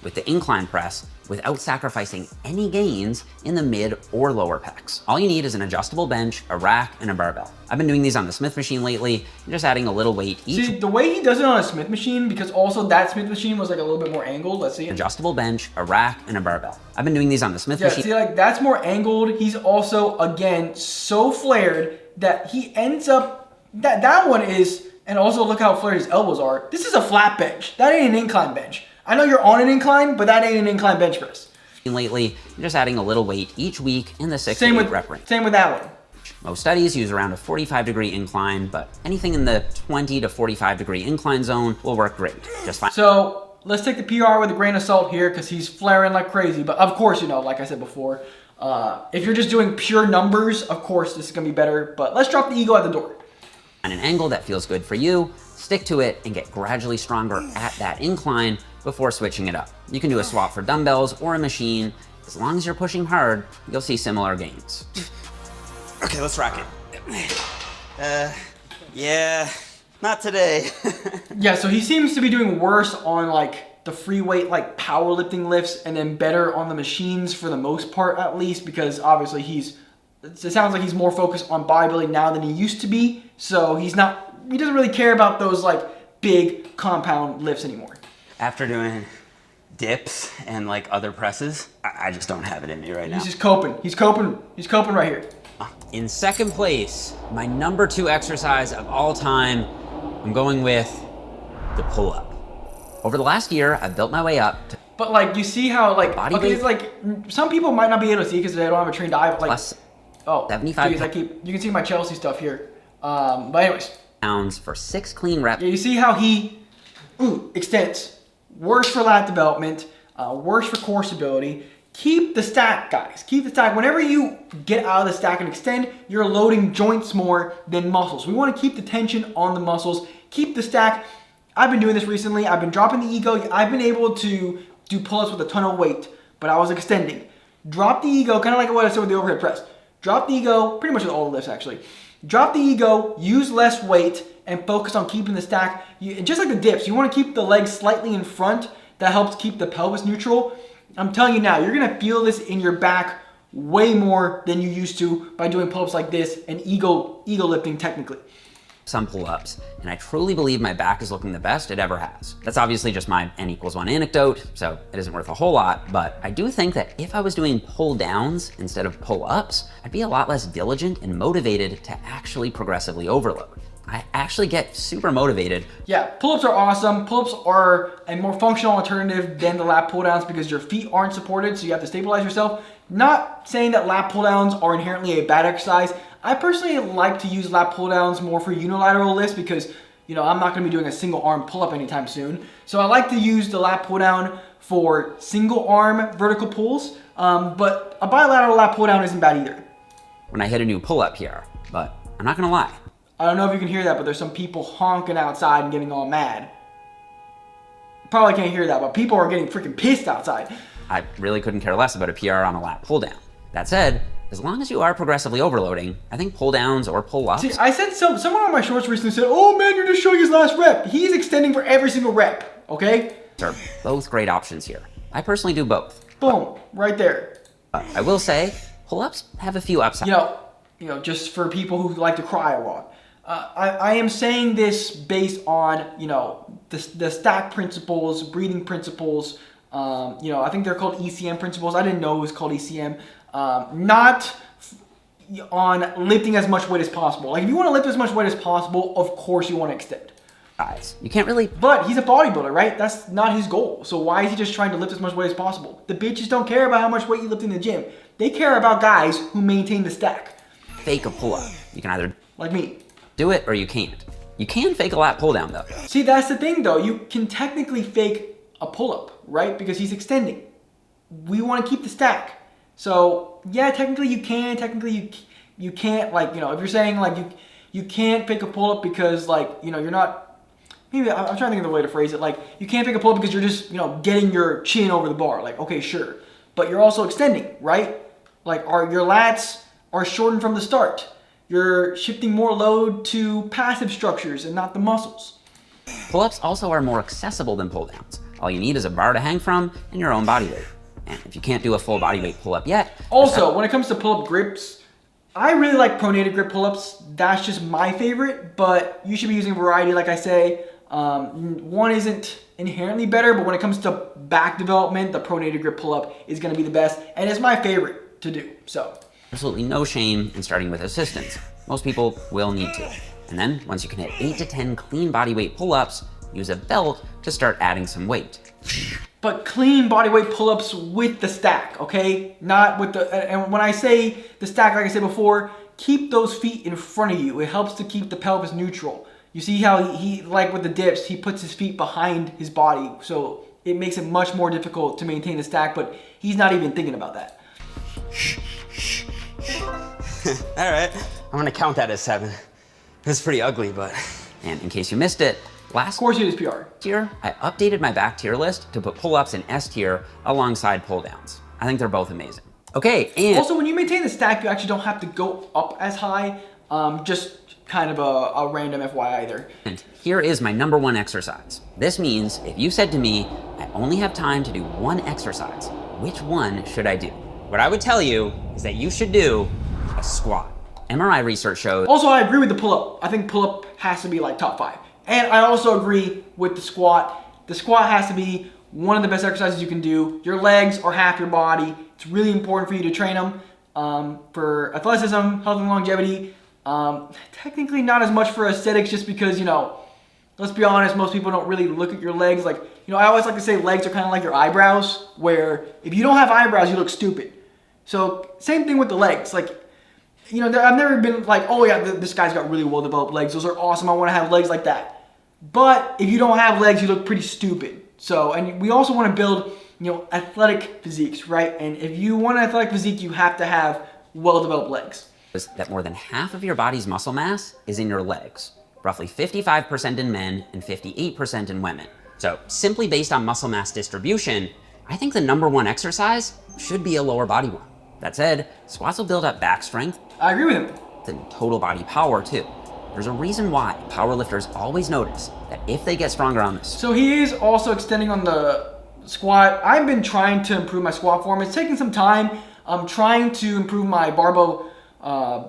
With the incline press without sacrificing any gains in the mid or lower pecs. All you need is an adjustable bench, a rack, and a barbell. I've been doing these on the Smith machine lately, and just adding a little weight each. See, the way he does it on a Smith machine, because also that Smith machine was like a little bit more angled. Let's see it. Adjustable bench, a rack, and a barbell. I've been doing these on the Smith Yeah, machine. see, like that's more angled. He's also, again, so flared that he ends up, that one is, and also look how flared his elbows are. This is a flat bench. That ain't an incline bench. I know you're on an incline, but that ain't an incline bench press. Lately, I'm just adding a little weight each week in the 6 to 8 rep range. Same with that one. Most studies use around a 45-degree incline, but anything in the 20 to 45-degree incline zone will work great. Just fine. So let's take the PR with a grain of salt here because he's flaring like crazy. But of course, like I said before, if you're just doing pure numbers, of course, this is going to be better. But let's drop the ego at the door. On an angle that feels good for you, stick to it and get gradually stronger at that incline before switching it up. You can do a swap for dumbbells or a machine. As long as you're pushing hard, you'll see similar gains. Okay, let's rock it. Yeah, not today. Yeah, so he seems to be doing worse on like the free weight, like powerlifting lifts, and then better on the machines for the most part, at least, because obviously it sounds like he's more focused on bodybuilding now than he used to be. So he doesn't really care about those like big compound lifts anymore. After doing dips and like other presses, I just don't have it in me right now. He's just coping. He's coping right here. In second place, my number 2 exercise of all time, I'm going with the pull-up. Over the last year, I've built my way up to But like, you see how like, body okay, weight. it's like some people might not be able to see because they don't have a trained eye. But like, plus oh, 75 geez, you can see my Chelsea stuff here. But anyways, pounds for 6 clean reps. yeah, you see how he extends. Worse for lat development, worse for core stability. Keep the stack, guys. Keep the stack. Whenever you get out of the stack and extend, you're loading joints more than muscles. We want to keep the tension on the muscles. Keep the stack. I've been doing this recently. I've been dropping the ego. I've been able to do pull-ups with a ton of weight, but I was extending. Drop the ego, kind of like what I said with the overhead press. Drop the ego, pretty much with all the lifts actually. Drop the ego, use less weight, and focus on keeping the stack. Just like the dips, you want to keep the legs slightly in front. That helps keep the pelvis neutral. I'm telling you now, you're going to feel this in your back way more than you used to by doing pull-ups like this and ego lifting technically. Some pull-ups, and I truly believe my back is looking the best it ever has. That's obviously just my N=1 anecdote, so it isn't worth a whole lot, but I do think that if I was doing pull-downs instead of pull-ups, I'd be a lot less diligent and motivated to actually progressively overload. I actually get super motivated. Yeah, pull-ups are awesome. Pull-ups are a more functional alternative than the lat pull-downs because your feet aren't supported, so you have to stabilize yourself. Not saying that lat pull-downs are inherently a bad exercise. I personally like to use lat pull-downs more for unilateral lifts because, I'm not going to be doing a single arm pull-up anytime soon. So I like to use the lat pull-down for single arm vertical pulls, but a bilateral lat pull-down isn't bad either. When I hit a new pull-up here, but I'm not gonna lie. I don't know if you can hear that, but there's some people honking outside and getting all mad. Probably can't hear that, but people are getting freaking pissed outside. I really couldn't care less about a PR on a lat pull-down. That said, as long as you are progressively overloading, I think pull-downs or pull-ups. See, I said someone on my shorts recently said, "Oh man, you're just showing his last rep." He's extending for every single rep, okay? Are both great options here. I personally do both. Boom, right there. I will say, pull-ups have a few upsides. Just for people who like to cry a lot. I am saying this based on, the stack principles, breathing principles. I think they're called ECM principles. I didn't know it was called ECM. Not on lifting as much weight as possible. Like if you want to lift as much weight as possible, of course you want to extend. You can't really. But he's a bodybuilder, right? That's not his goal. So why is he just trying to lift as much weight as possible? The bitches don't care about how much weight you lift in the gym. They care about guys who maintain the stack. Fake a pull-up. You can either Like me. do it or you can't. You can fake a lat pull-down though. See, that's the thing though. You can technically fake a pull-up, right? Because he's extending. We want to keep the stack. So yeah, technically you can. Technically you can't like, you know, if you're saying like you can't fake a pull-up because like, you know, you're not, maybe I'm trying to think of the way to phrase it. Like you can't fake a pull-up because you're just, you know, getting your chin over the bar. Like, okay, sure. But you're also extending, right? Like your lats are shortened from the start. You're shifting more load to passive structures and not the muscles. Pull-ups also are more accessible than pull-downs. All you need is a bar to hang from and your own body weight. And if you can't do a full body weight pull-up yet... Also, when it comes to pull-up grips, I really like pronated grip pull-ups. That's just my favorite, but you should be using a variety, like I say. One isn't inherently better, but when it comes to back development, the pronated grip pull-up is going to be the best, and it's my favorite to do. So absolutely no shame in starting with assistance. Most people will need to. And then, once you can hit 8 to 10 clean body weight pull-ups, use a belt to start adding some weight. But clean body weight pull-ups with the stack, okay? Not with the, and when I say the stack, like I said before, keep those feet in front of you. It helps to keep the pelvis neutral. You see how he like with the dips, he puts his feet behind his body, so it makes it much more difficult to maintain the stack, but he's not even thinking about that. All right, I'm gonna count that as 7. It's pretty ugly, but... And in case you missed it, last Of course it is PR. year, I updated my back tier list to put pull-ups in S tier alongside pull-downs. I think they're both amazing. Okay, and... Also, when you maintain the stack, you actually don't have to go up as high. Just kind of a random FYI there. And here is my number 1 exercise. This means if you said to me, I only have time to do one exercise, which one should I do? What I would tell you is that you should do a squat. MRI research shows... Also, I agree with the pull-up. I think pull-up has to be like top 5. And I also agree with the squat. The squat has to be one of the best exercises you can do. Your legs are half your body. It's really important for you to train them for athleticism, health and longevity. Technically not as much for aesthetics just because, you know, let's be honest, most people don't really look at your legs. Like, you know, I always like to say legs are kind of like your eyebrows, where if you don't have eyebrows, you look stupid. So same thing with the legs. Like, you know, I've never been like, oh yeah, this guy's got really well-developed legs. Those are awesome. I want to have legs like that. But if you don't have legs, you look pretty stupid. So, and we also want to build, you know, athletic physiques, right? And if you want an athletic physique, you have to have well-developed legs. that more than half of your body's muscle mass is in your legs, roughly 55% in men and 58% in women. So simply based on muscle mass distribution, I think the number 1 exercise should be a lower body one. That said, squats will build up back strength. I agree with him. And total body power too. There's a reason why powerlifters always notice that if they get stronger on this. So he is also extending on the squat. I've been trying to improve my squat form. It's taking some time. I'm trying to improve my barbell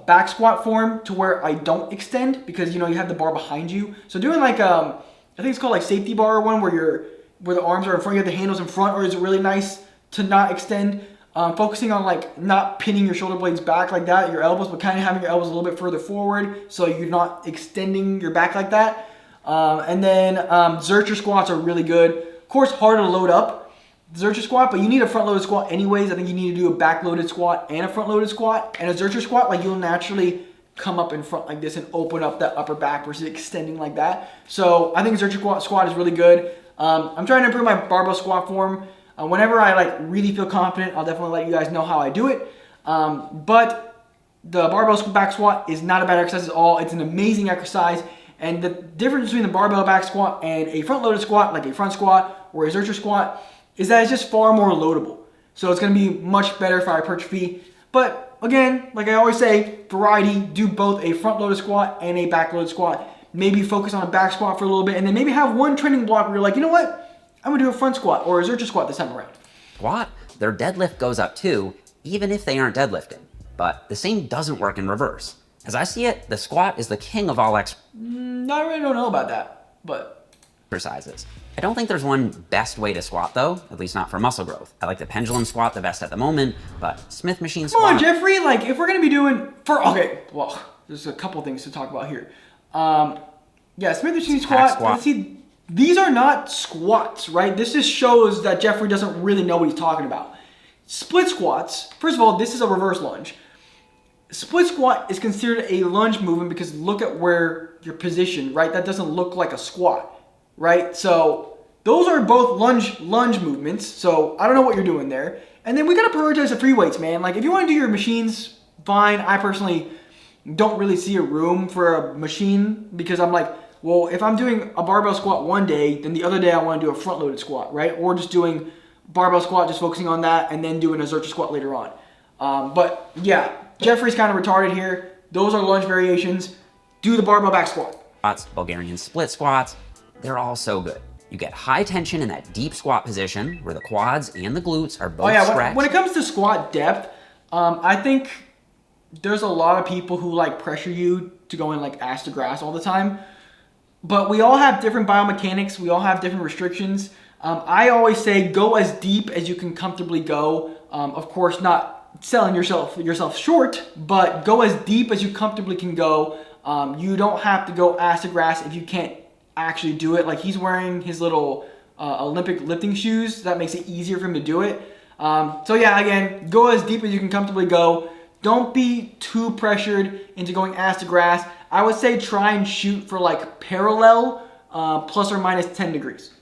back squat form to where I don't extend, because, you know, you have the bar behind you. So doing like I think it's called like safety bar one, where the arms are in front, you have the handles in front, or is it really nice to not extend. Focusing on like not pinning your shoulder blades back like that, your elbows, but kind of having your elbows a little bit further forward so you're not extending your back like that. And then Zercher squats are really good. Of course, harder to load up the Zercher squat, but you need a front loaded squat anyways. I think you need to do a back loaded squat and a front loaded squat. And a Zercher squat, like, you'll naturally come up in front like this and open up that upper back versus extending like that. So I think Zercher squat is really good. I'm trying to improve my barbell squat form. Whenever I like really feel confident, I'll definitely let you guys know how I do it. But the barbell back squat is not a bad exercise at all. It's an amazing exercise. And the difference between the barbell back squat and a front loaded squat, like a front squat or a Zercher squat, is that it's just far more loadable. So it's going to be much better for hypertrophy. But again, like I always say, variety, do both a front loaded squat and a back loaded squat. Maybe focus on a back squat for a little bit, and then maybe have one training block where you're like, you know what? I'm gonna do a front squat or a Zercher squat this time around. Squat, their deadlift goes up too, even if they aren't deadlifting. But the same doesn't work in reverse. As I see it, the squat is the king of all I really don't know about that, but exercises. I don't think there's one best way to squat though, at least not for muscle growth. I like the pendulum squat the best at the moment, but Smith machine squat. Come on, Jeffrey, like if we're gonna be doing okay, well, there's a couple things to talk about here. Yeah, Smith machine squat. Let's see. These are not squats, right? This just shows that Jeffrey doesn't really know what he's talking about. Split squats, first of all, this is a reverse lunge. Split squat is considered a lunge movement because look at where you're positioned, right? That doesn't look like a squat, right? So those are both lunge movements. So I don't know what you're doing there. And then we gotta prioritize the free weights, man. Like if you wanna do your machines, fine. I personally don't really see a room for a machine because I'm like, well, if I'm doing a barbell squat one day, then the other day I want to do a front loaded squat, right? Or just doing barbell squat, just focusing on that, and then doing a Zercher squat later on. But yeah, Jeffrey's kind of retarded here. Those are lunge variations. Do the barbell back squat. Squats, Bulgarian split squats, they're all so good. You get high tension in that deep squat position where the quads and the glutes are both stretched. When it comes to squat depth, I think there's a lot of people who like pressure you to go in like ass to grass all the time. But we all have different biomechanics. We all have different restrictions. I always say go as deep as you can comfortably go. Of course, not selling yourself short, but go as deep as you comfortably can go. You don't have to go ass to grass if you can't actually do it. Like he's wearing his little Olympic lifting shoes. That makes it easier for him to do it. So yeah, again, go as deep as you can comfortably go. Don't be too pressured into going ass to grass. I would say try and shoot for like parallel plus or minus 10 degrees.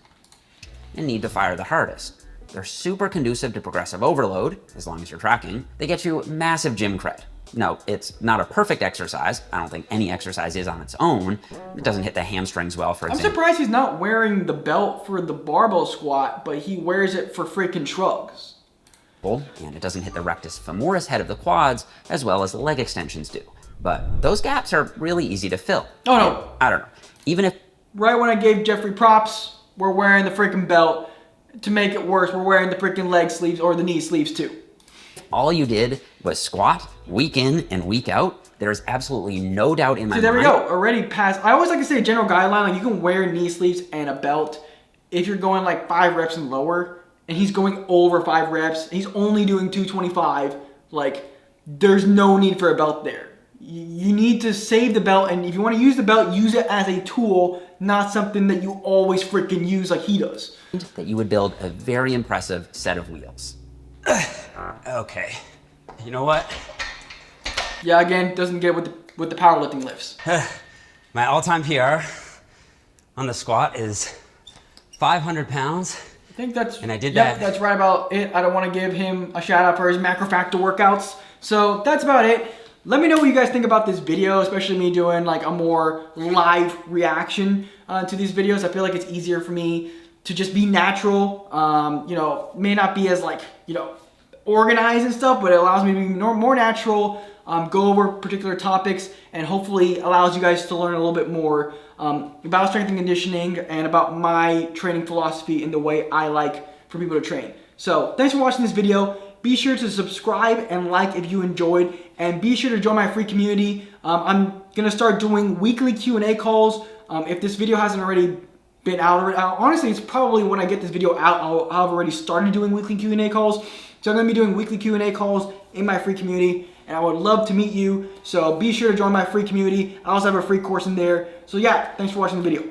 And need to fire the hardest. They're super conducive to progressive overload, as long as you're tracking. They get you massive gym cred. No, it's not a perfect exercise. I don't think any exercise is on its own. It doesn't hit the hamstrings well, for I'm example. surprised he's not wearing the belt for the barbell squat, but he wears it for freaking shrugs. And it doesn't hit the rectus femoris head of the quads as well as the leg extensions do. But those gaps are really easy to fill. Oh no. And I don't know. Even if Right when I gave Jeffrey props, we're wearing the freaking belt. To make it worse, we're wearing the freaking leg sleeves or the knee sleeves too. all you did was squat week in and week out, there's absolutely no doubt in my mind. So there we go, already passed. I always like to say a general guideline, like you can wear knee sleeves and a belt if you're going like 5 reps and lower, and he's going over 5 reps, he's only doing 225, like there's no need for a belt there. You need to save the belt, and if you want to use the belt, use it as a tool, not something that you always freaking use like he does. That you would build a very impressive set of wheels. Okay, you know what? Yeah, again, doesn't get with the powerlifting lifts. My all-time PR on the squat is 500 pounds. I think that's, and I did yeah, that. that's right about it. I don't want to give him a shout out for his macrofactor workouts. So that's about it. Let me know what you guys think about this video, especially me doing like a more live reaction to these videos. I feel like it's easier for me to just be natural. You know, may not be as like, you know, organized and stuff, but it allows me to be more natural, go over particular topics, and hopefully allows you guys to learn a little bit more about strength and conditioning and about my training philosophy and the way I like for people to train. So thanks for watching this video. Be sure to subscribe and like if you enjoyed, and be sure to join my free community. I'm gonna start doing weekly Q&A calls. If this video hasn't already been out, honestly, it's probably when I get this video out, I'll have already started doing weekly Q&A calls. So I'm gonna be doing weekly Q&A calls in my free community, and I would love to meet you. So be sure to join my free community. I also have a free course in there. So yeah, thanks for watching the video.